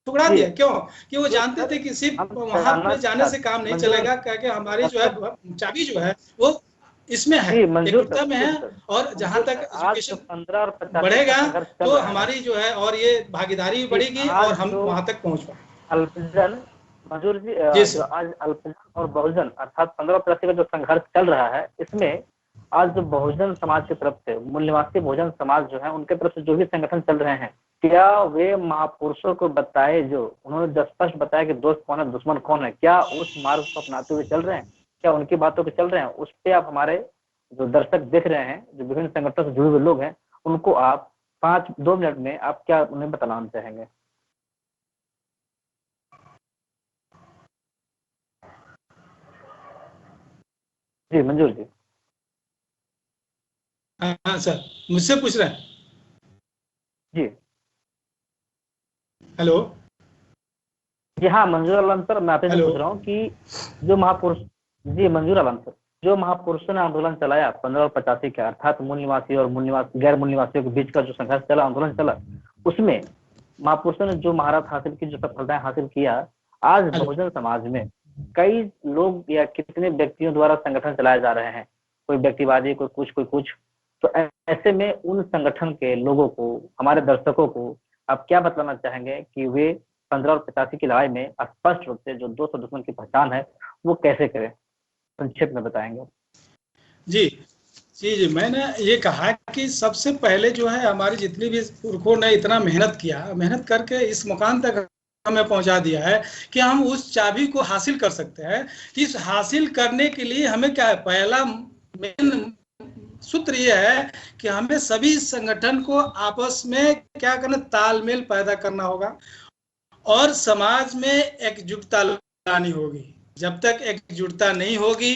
टुकड़ा दिया, क्यों? कि वो जानते थे कि सिर्फ वहां पे जाने से काम नहीं चलेगा, क्योंकि हमारी जो है चाबी जो है वो इसमें है, एकता में है। और जहां तक एजुकेशन बढ़ेगा तो हमारी जो है और ये भागीदारी बढ़ेगी और हम वहां तक पहुंच पाएंगे। अल्पजन मंजूर जी, आज अल्पजन और बहुजन अर्थात 1585 का जो संघर्ष चल रहा है, इसमें आज जो बहुजन समाज की तरफ से, मूल निवासी बहुजन समाज जो है, उनके तरफ से जो भी संगठन चल रहे हैं, क्या वे महापुरुषों को बताए, जो उन्होंने स्पष्ट बताया कि दोस्त कौन है दुश्मन कौन है, क्या उस मार्ग को अपनाते हुए चल रहे हैं? क्या उनकी बातों पे चल रहे हैं? उस पे आप हमारे जो दर्शक देख रहे हैं, जो विभिन्न संगठनों से जुड़े हुए लोग हैं, उनको आप 2 मिनट में आप क्या उन्हें बताना चाहेंगे? जी मंजूर जी। हाँ सर, मुझसे पूछ रहे हैं? जी हेलो जी हाँ मंजूर आलम सर, मैं आपसे पूछ रहा हूँ कि जो महापुरुष, जी मंजूर आलम सर, जो महापुरुषों ने आंदोलन चलाया 1585 का, अर्थात मूल निवासी और मूल निवासी गैर मूल निवासियों के बीच का जो संघर्ष चला, आंदोलन चला, उसमें महापुरुषों ने जो महारत हासिल की, जो सफलताएं हासिल किया, आज बहुजन समाज में कई लोग या कितने व्यक्तियों द्वारा संगठन चलाए जा रहे हैं, कोई व्यक्तिवादी, कोई कुछ। तो ऐसे में उन संगठन के लोगों को, हमारे दर्शकों को आप क्या बतलाना चाहेंगे कि वे 15 और 85 की लड़ाई में स्पष्ट रूप से जो दोस्त और दुश्मन की पहचान है वो कैसे करें, संक्षेप में बताएंगे? जी जी जी, मैंने ये कहा कि सबसे पहले जो है हमारी जितनी भी पुरखों ने इतना मेहनत किया, मेहनत करके इस मुकाम तक हमें पहुंचा दिया है कि हम उस चाबी को हासिल कर सकते हैं। इस हासिल करने के लिए हमें क्या है, पहला मेन सूत्र ये है कि हमें सभी संगठन को आपस में क्या करना, तालमेल पैदा करना होगा और समाज में एकजुटता लानी होगी। जब तक एकजुटता नहीं होगी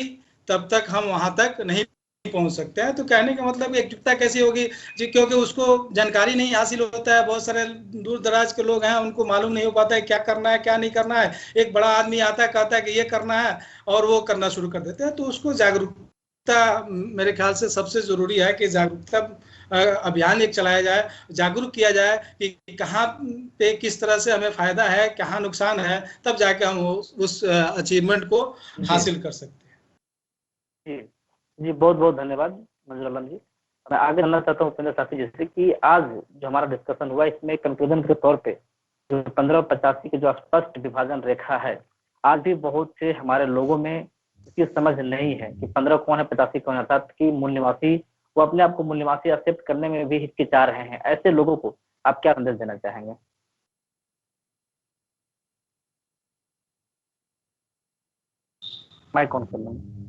तब तक हम वहां तक नहीं पहुंच सकते हैं। तो कहने का मतलब एकजुटता कैसी होगी जी, क्योंकि उसको जानकारी नहीं हासिल होता है। बहुत सारे दूर दराज के लोग हैं, उनको मालूम नहीं हो पाता है क्या करना है क्या नहीं करना है। एक बड़ा आदमी आता है, कहता है कि ये करना है और वो करना शुरू कर देते हैं। तो उसको जागरूकता मेरे ख्याल से सबसे जरूरी है कि जागरूकता अभियान एक चलाया जाए, जागरूक किया जाए कि कहाँ पे किस तरह से हमें फायदा है, कहाँ नुकसान है, तब जाके हम उस अचीवमेंट को हासिल कर सकते हैं। जी जी, बहुत बहुत धन्यवाद मंजूर आलम जी। मैं आगे जानना चाहता हूँ उपेंद्र साथी, जैसे कि आज जो हमारा डिस्कशन हुआ इसमें कंक्लूजन के तौर पे जो 15 और 85 की जो स्पष्ट विभाजन रेखा है, आज भी बहुत से हमारे लोगों में इसकी समझ नहीं है कि 15 कौन है 85 कौन है, अर्थात कि मूल निवासी वो अपने आप को मूल निवासी एक्सेप्ट करने में भी हिचकिचा रहे हैं। ऐसे लोगों को आप क्या संदेश देना चाहेंगे? माइक ऑन कर लेंगे।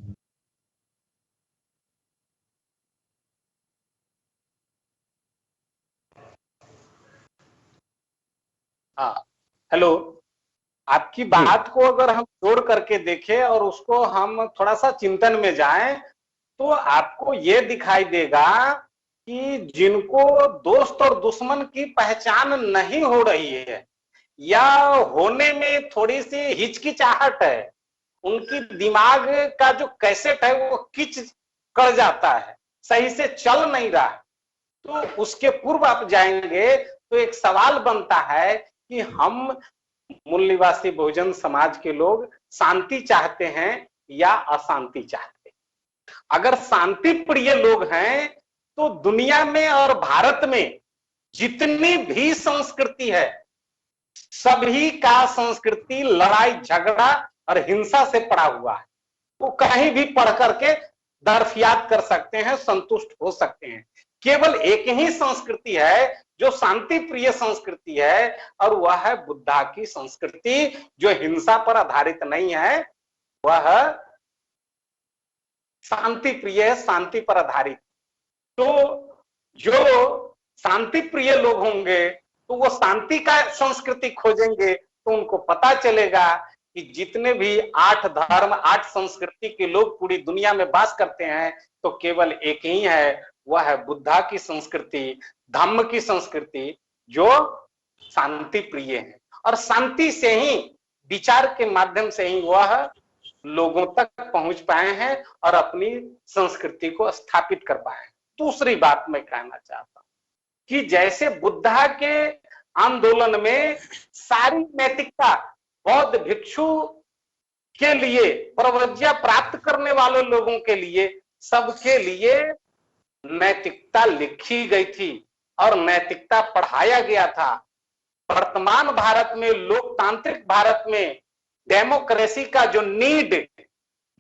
हाँ, हेलो। आपकी बात को अगर हम जोड़ करके देखें और उसको हम थोड़ा सा चिंतन में जाएं तो आपको ये दिखाई देगा कि जिनको दोस्त और दुश्मन की पहचान नहीं हो रही है या होने में थोड़ी सी हिचकिचाहट है, उनकी दिमाग का जो कैसेट है वो किच कर जाता है, सही से चल नहीं रहा है। तो उसके पूर्व आप जाएंगे तो एक सवाल बनता है कि हम मूल निवासी बहुजन समाज के लोग शांति चाहते हैं या अशांति चाहते हैं? अगर शांति प्रिय लोग हैं तो दुनिया में और भारत में जितनी भी संस्कृति है सभी का संस्कृति लड़ाई झगड़ा और हिंसा से पड़ा हुआ है। वो कहीं भी पढ़ करके दरफियात कर सकते हैं, संतुष्ट हो सकते हैं। केवल एक ही संस्कृति है जो शांति प्रिय संस्कृति है और वह है बुद्धा की संस्कृति, जो हिंसा पर आधारित नहीं है, वह शांति प्रिय है, शांति पर आधारित। तो जो शांति प्रिय लोग होंगे तो वो शांति का संस्कृति खोजेंगे, तो उनको पता चलेगा कि जितने भी 8 धर्म 8 संस्कृति के लोग पूरी दुनिया में वास करते हैं तो केवल एक ही है, वह है बुद्धा की संस्कृति, धम्म की संस्कृति, जो शांति प्रिय है। और शांति से ही, विचार के माध्यम से ही वह लोगों तक पहुंच पाए हैं और अपनी संस्कृति को स्थापित कर पाए हैं। दूसरी बात मैं कहना चाहता हूं कि जैसे बुद्धा के आंदोलन में सारी नैतिकता बौद्ध भिक्षु के लिए, प्रवज्ञा प्राप्त करने वाले लोगों के लिए, सबके लिए नैतिकता लिखी गई थी और नैतिकता पढ़ाया गया था। वर्तमान भारत में, लोकतांत्रिक भारत में डेमोक्रेसी का जो नीड,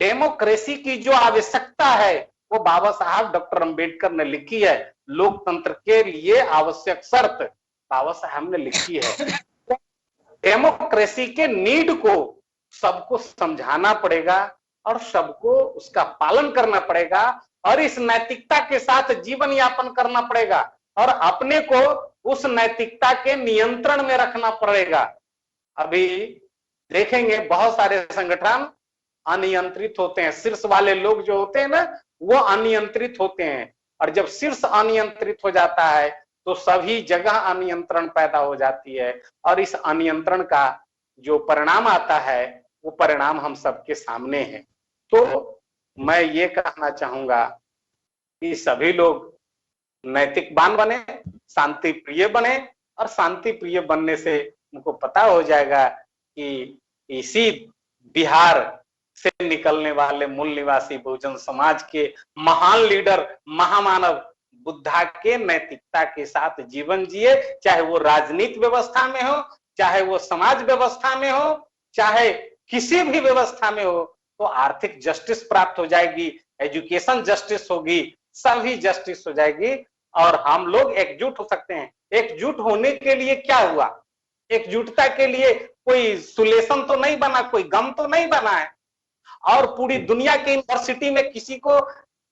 डेमोक्रेसी की जो आवश्यकता है वो बाबा साहब डॉक्टर अंबेडकर ने लिखी है। लोकतंत्र के लिए आवश्यक शर्त बाबा साहब ने लिखी है। डेमोक्रेसी के नीड को सबको समझाना पड़ेगा और सबको उसका पालन करना पड़ेगा और इस नैतिकता के साथ जीवन यापन करना पड़ेगा और अपने को उस नैतिकता के नियंत्रण में रखना पड़ेगा। अभी देखेंगे बहुत सारे संगठन अनियंत्रित होते हैं, शीर्ष वाले लोग जो होते हैं ना वो अनियंत्रित होते हैं, और जब शीर्ष अनियंत्रित हो जाता है तो सभी जगह अनियंत्रण पैदा हो जाती है और इस अनियंत्रण का जो परिणाम आता है वो परिणाम हम सबके सामने है। तो मैं ये कहना चाहूंगा कि सभी लोग नैतिकवान बने, शांति प्रिय बने, और शांति प्रिय बनने से उनको पता हो जाएगा कि इसी बिहार से निकलने वाले मूल निवासी बहुजन समाज के महान लीडर, महामानव बुद्धा के नैतिकता के साथ जीवन जिए, चाहे वो राजनीतिक व्यवस्था में हो, चाहे वो समाज व्यवस्था में हो, चाहे किसी भी व्यवस्था में हो, तो आर्थिक जस्टिस प्राप्त हो जाएगी, एजुकेशन जस्टिस होगी, सभी जस्टिस हो जाएगी और हम लोग एकजुट हो सकते हैं। एकजुट होने के लिए क्या हुआ? एकजुटता के लिए कोई सुलेशन तो नहीं बना, कोई गम तो नहीं बना है। और पूरी दुनिया के यूनिवर्सिटी में किसी को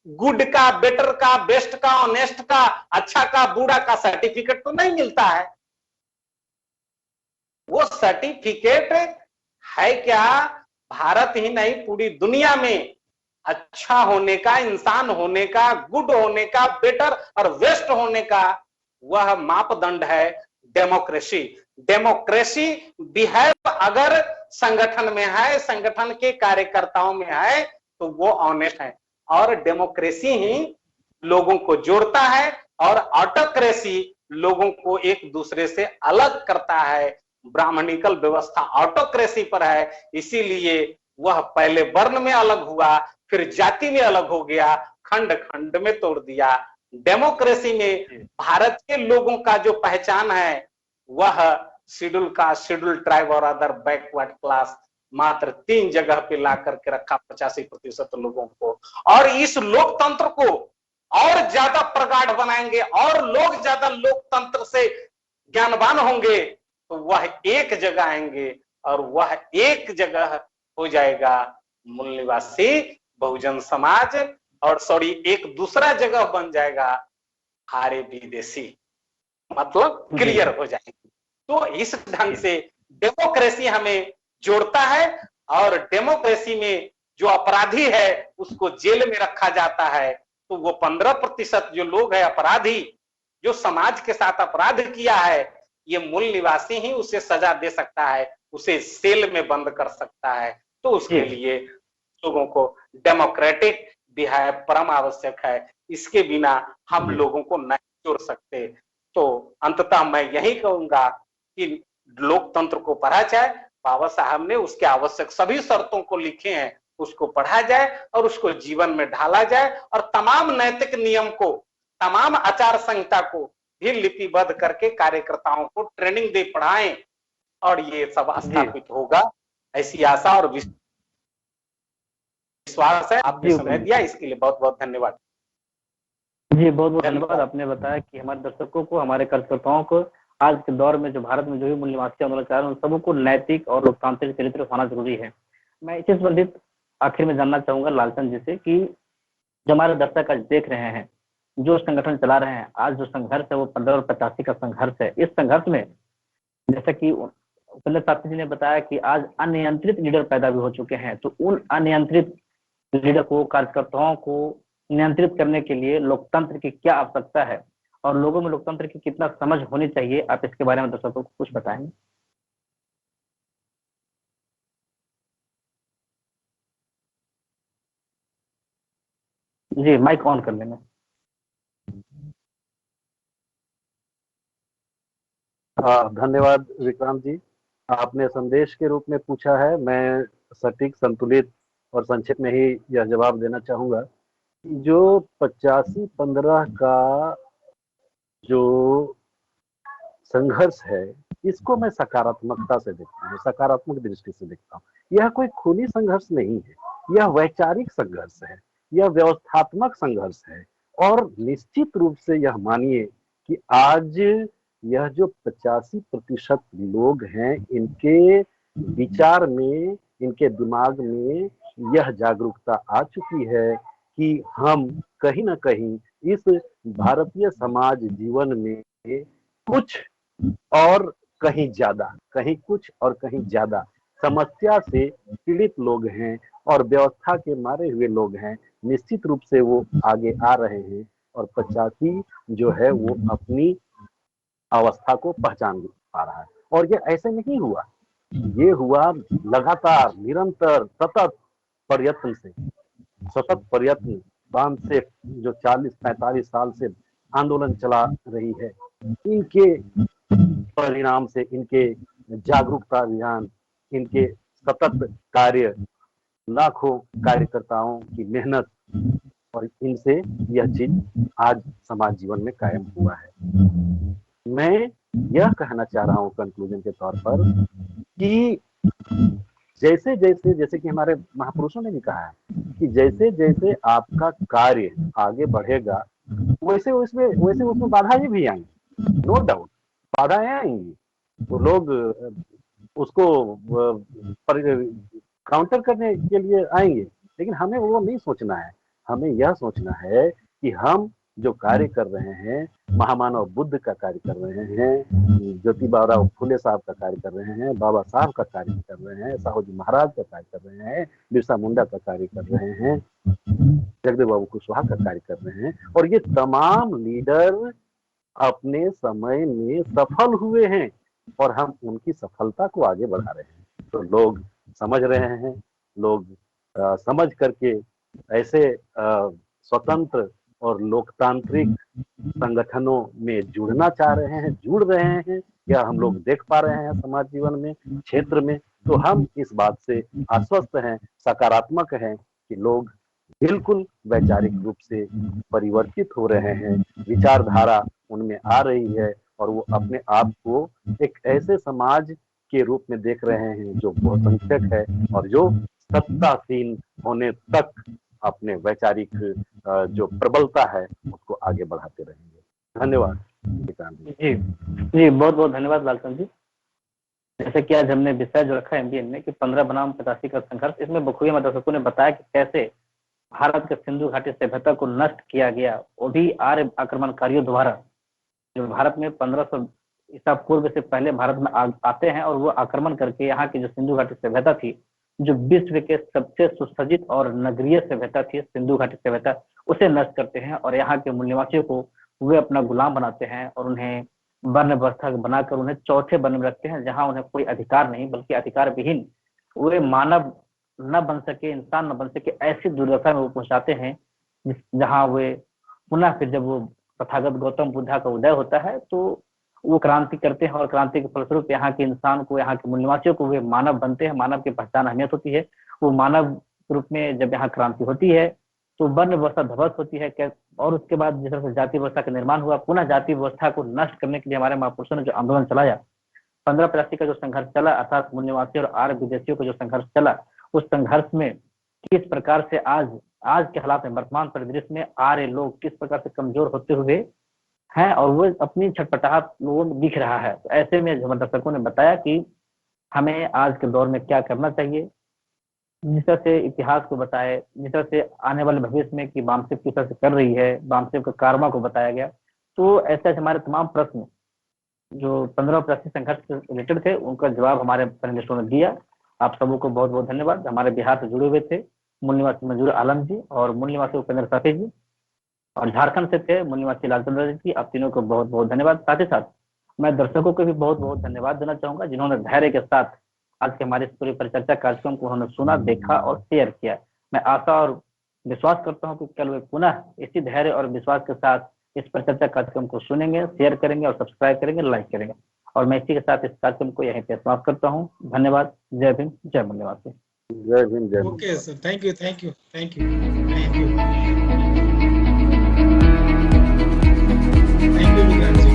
गुड का, बेटर का, बेस्ट का, ऑनेस्ट का, अच्छा का, बुरा का सर्टिफिकेट तो नहीं मिलता है। वो सर्टिफिकेट है क्या? भारत ही नहीं, पूरी दुनिया में अच्छा होने का, इंसान होने का, गुड होने का, बेटर और वेस्ट होने का वह मापदंड है डेमोक्रेसी। डेमोक्रेसी बिहेव अगर संगठन में है, संगठन के कार्यकर्ताओं में है, तो वो ऑनेस्ट है। और डेमोक्रेसी ही लोगों को जोड़ता है और ऑटोक्रेसी लोगों को एक दूसरे से अलग करता है। ब्राह्मणिकल व्यवस्था ऑटोक्रेसी पर है, इसीलिए वह पहले वर्ण में अलग हुआ, फिर जाति में अलग हो गया, खंड खंड में तोड़ दिया। डेमोक्रेसी में भारत के लोगों का जो पहचान है वह शेड्यूल कास्ट, शेड्यूल ट्राइब और अदर बैकवर्ड क्लास मात्र 3 जगह पे ला करके रखा 85% लोगों को। और इस लोकतंत्र को और ज्यादा प्रगाढ़ बनाएंगे और लोग ज्यादा लोकतंत्र से ज्ञानवान होंगे तो वह एक जगह आएंगे और वह एक जगह हो जाएगा मूल निवासी बहुजन समाज। और सॉरी, एक दूसरा जगह बन जाएगा आर्य विदेशी, मतलब क्लियर हो जाएगी। तो इस ढंग से डेमोक्रेसी हमें जोड़ता है और डेमोक्रेसी में जो अपराधी है उसको जेल में रखा जाता है। तो वो 15% जो लोग है अपराधी, जो समाज के साथ अपराध किया है, ये मूल निवासी ही उसे सजा दे सकता है, उसे सेल में बंद कर सकता है। तो उसके लिए लोगों को डेमोक्रेटिक बिहेव परम आवश्यक है, इसके बिना हम लोगों को नहीं जोड़ सकते। तो अंततः मैं यही कहूंगा कि लोकतंत्र को पढ़ा जाए। बाबा साहब ने उसके आवश्यक सभी शर्तों को लिखे हैं, उसको पढ़ा जाए और उसको जीवन में ढाला जाए और तमाम नैतिक नियम को, तमाम आचार संहिता को भी लिपिबद्ध करके कार्यकर्ताओं को ट्रेनिंग दे पढ़ाएं और ये सब स्थापित होगा, ऐसी आशा और विश्वास है। आपने समय दिया इसके लिए बहुत बहुत धन्यवाद। जी बहुत बहुत धन्यवाद। आपने बताया कि हमारे दर्शकों को, हमारे कार्यकर्ताओं को आज के दौर में जो भारत में जो भी मूल निवासी आंदोलन चल रहे हैं उन सबको नैतिक और लोकतांत्रिक चरित्र होना जरूरी है। मैं इसी संबंधित आखिर में जानना चाहूंगा लालचंद जी से कि जो हमारे दर्शक आज देख रहे हैं, जो संगठन चला रहे हैं, आज जो संघर्ष है वो 15 और 85 का संघर्ष है। इस संघर्ष में जैसा कि उपेंद्र साथी जी ने बताया कि आज अनियंत्रित लीडर पैदा भी हो चुके हैं, तो उन अनियंत्रित लीडर को, कार्यकर्ताओं को नियंत्रित करने के लिए लोकतंत्र की क्या आवश्यकता है और लोगों में लोकतंत्र की कितना समझ होनी चाहिए, आप इसके बारे में दर्शकों को कुछ बताएंगे? जी माइक ऑन कर लेना। धन्यवाद विक्रांत जी, आपने संदेश के रूप में पूछा है। मैं सटीक, संतुलित और संक्षिप्त में ही यह जवाब देना चाहूंगा। जो 85-15 का जो संघर्ष है, इसको मैं सकारात्मकता से देखता हूँ, सकारात्मक दृष्टि से देखता हूँ। यह कोई खूनी संघर्ष नहीं है, यह वैचारिक संघर्ष है, यह व्यवस्थात्मक संघर्ष है। और निश्चित रूप से यह मानिए कि आज यह जो 85% लोग हैं, इनके विचार में, इनके दिमाग में यह जागरूकता आ चुकी है कि हम कहीं ना कहीं इस भारतीय समाज जीवन में कुछ और कहीं ज्यादा, कहीं कुछ और कहीं ज्यादा समस्या से पीड़ित लोग हैं और व्यवस्था के मारे हुए लोग हैं। निश्चित रूप से वो आगे आ रहे हैं और 85 जो है वो अपनी अवस्था को पहचान पा रहा है। और ये ऐसे नहीं हुआ, ये हुआ लगातार, निरंतर, सतत प्रयत्न से, सतत प्रयत्न बांध से जो 40-45 साल से आंदोलन चला रही है, इनके परिणाम से, इनके जागरूकता अभियान, इनके सतत कार्य, लाखों कार्यकर्ताओं की मेहनत, और इनसे यह चीज आज समाज जीवन में कायम हुआ है। मैं यह कहना चाह रहा हूँ कंक्लूजन के तौर पर कि जैसे जैसे जैसे कि हमारे महापुरुषों ने भी कहा है कि जैसे जैसे आपका कार्य आगे बढ़ेगा वैसे उसमें बाधाएं भी आएंगी, नो डाउट बाधाएं आएंगी। तो लोग उसको काउंटर करने के लिए आएंगे, लेकिन हमें वो नहीं सोचना है। हमें यह सोचना है कि हम जो कार्य कर रहे हैं, महामानव बुद्ध का कार्य कर रहे हैं, ज्योतिबा फुले साहब का कार्य कर रहे हैं, बाबा साहब का कार्य कर रहे हैं, साहू जी महाराज का कार्य कर रहे हैं, बिरसा मुंडा का कार्य कर रहे हैं, जगदेव बाबू कुशवाहा का कार्य कर रहे हैं, और ये तमाम लीडर अपने समय में सफल हुए हैं और हम उनकी सफलता को आगे बढ़ा रहे हैं। तो लोग समझ रहे हैं, लोग समझ करके ऐसे स्वतंत्र और लोकतांत्रिक संगठनों में जुड़ना चाह रहे हैं, जुड़ रहे हैं, या हम लोग देख पा रहे हैं समाज जीवन में, क्षेत्र में। तो हम इस बात से आश्वस्त हैं, सकारात्मक हैं कि लोग बिल्कुल वैचारिक रूप से परिवर्तित हो रहे हैं, विचारधारा उनमें आ रही है और वो अपने आप को एक ऐसे समाज के रूप में देख रहे हैं जो बहुसंख्यक है और जो सत्तासीन होने तक अपने वैचारिक जो प्रबलता है उसको आगे बढ़ाते रहेंगे। धन्यवाद जी जी, बहुत बहुत धन्यवाद लालचंद जी। जैसे कि आज हमने विषय जो रखा है एमबीएन में कि 15 बनाम 85 का संघर्ष, इसमें बखूबी दर्शकों ने बताया कि कैसे भारत के सिंधु घाटी सभ्यता को नष्ट किया गया, वो भी आर्य आक्रमणकारियों द्वारा, जो भारत में 1500 ईसा पूर्व से पहले भारत में आते हैं और वो आक्रमण करके यहाँ की जो सिंधु घाटी सभ्यता थी, जो विश्व के सबसे सुसज्जित और नगरीय सभ्यता थी सिंधु घाटी सभ्यता, उसे नष्ट करते हैं और यहाँ के मूल्यवासियों को वे अपना गुलाम बनाते हैं और उन्हें वर्ण व्यवस्था बनाकर उन्हें चौथे वर्ण में रखते हैं, जहाँ उन्हें कोई अधिकार नहीं बल्कि अधिकार विहीन वे मानव न बन सके, इंसान न बन सके, ऐसी दुर्दशा में वो पहुंचाते हैं जहाँ वे पुनः फिर जब वो तथागत गौतम बुद्धा का उदय होता है तो वो क्रांति करते हैं और क्रांति के फलस्वरूप यहाँ के इंसान को, यहाँ के मूल्यवासियों को वे मानव बनते हैं, मानव की पहचान अहमियत होती है। वो मानव रूप में जब यहाँ क्रांति होती है तो वर्ण व्यवस्था ध्वस्त होती है और उसके बाद जिस तरह से जाति व्यवस्था का निर्माण हुआ, पुनः जाति व्यवस्था को नष्ट करने के लिए हमारे महापुरुषों ने जो आंदोलन चलाया, 1585 का जो संघर्ष चला, अर्थात मूल्यवासी और आर्य विदेशियों का जो संघर्ष चला, उस संघर्ष में किस प्रकार से आज के हालात में, वर्तमान परिदृश्य में आर्य लोग किस प्रकार से कमजोर होते हुए हैं और वो अपनी छटपटाहट लोगों में दिख रहा है। तो ऐसे में जो दर्शकों ने बताया कि हमें आज के दौर में क्या करना चाहिए, जिस तरह से इतिहास को बताए, जिस तरह से आने वाले भविष्य में कि वामसिक किस तरह से कर रही है, वामसिक का कारमा को बताया गया। तो ऐसे हमारे तमाम प्रश्न जो 1585 संघर्ष से रिलेटेड थे उनका जवाब हमारे पैनलिस्टों ने दिया। आप सबों को बहुत बहुत धन्यवाद। हमारे बिहार से जुड़े हुए थे मूल निवासी मंजूर आलम जी और मूल निवासी उपेंद्र साफी जी, और झारखंड से थे मूल निवासी लालचंद्र जी। आप तीनों को बहुत बहुत धन्यवाद। साथ ही साथ मैं दर्शकों को भी बहुत बहुत धन्यवाद देना चाहूंगा जिन्होंने धैर्य के साथ आज के हमारे इस पूरी परिचर्चा कार्यक्रम को उन्होंने सुना, देखा और शेयर किया। मैं आशा और विश्वास करता हूँ कि कल वे पुनः इसी धैर्य और विश्वास के साथ इस परिचर्चा कार्यक्रम को सुनेंगे, शेयर करेंगे और सब्सक्राइब करेंगे, लाइक करेंगे। और मैं इसी के साथ इस कार्यक्रम को यहीं पे समाप्त करता हूँ। धन्यवाद। जय भीम, जय मूल्यवासी। जय भीम, जय Bhim. Okay sir, thank you, thank you, thank you, thank you, thank you Vikrant ji.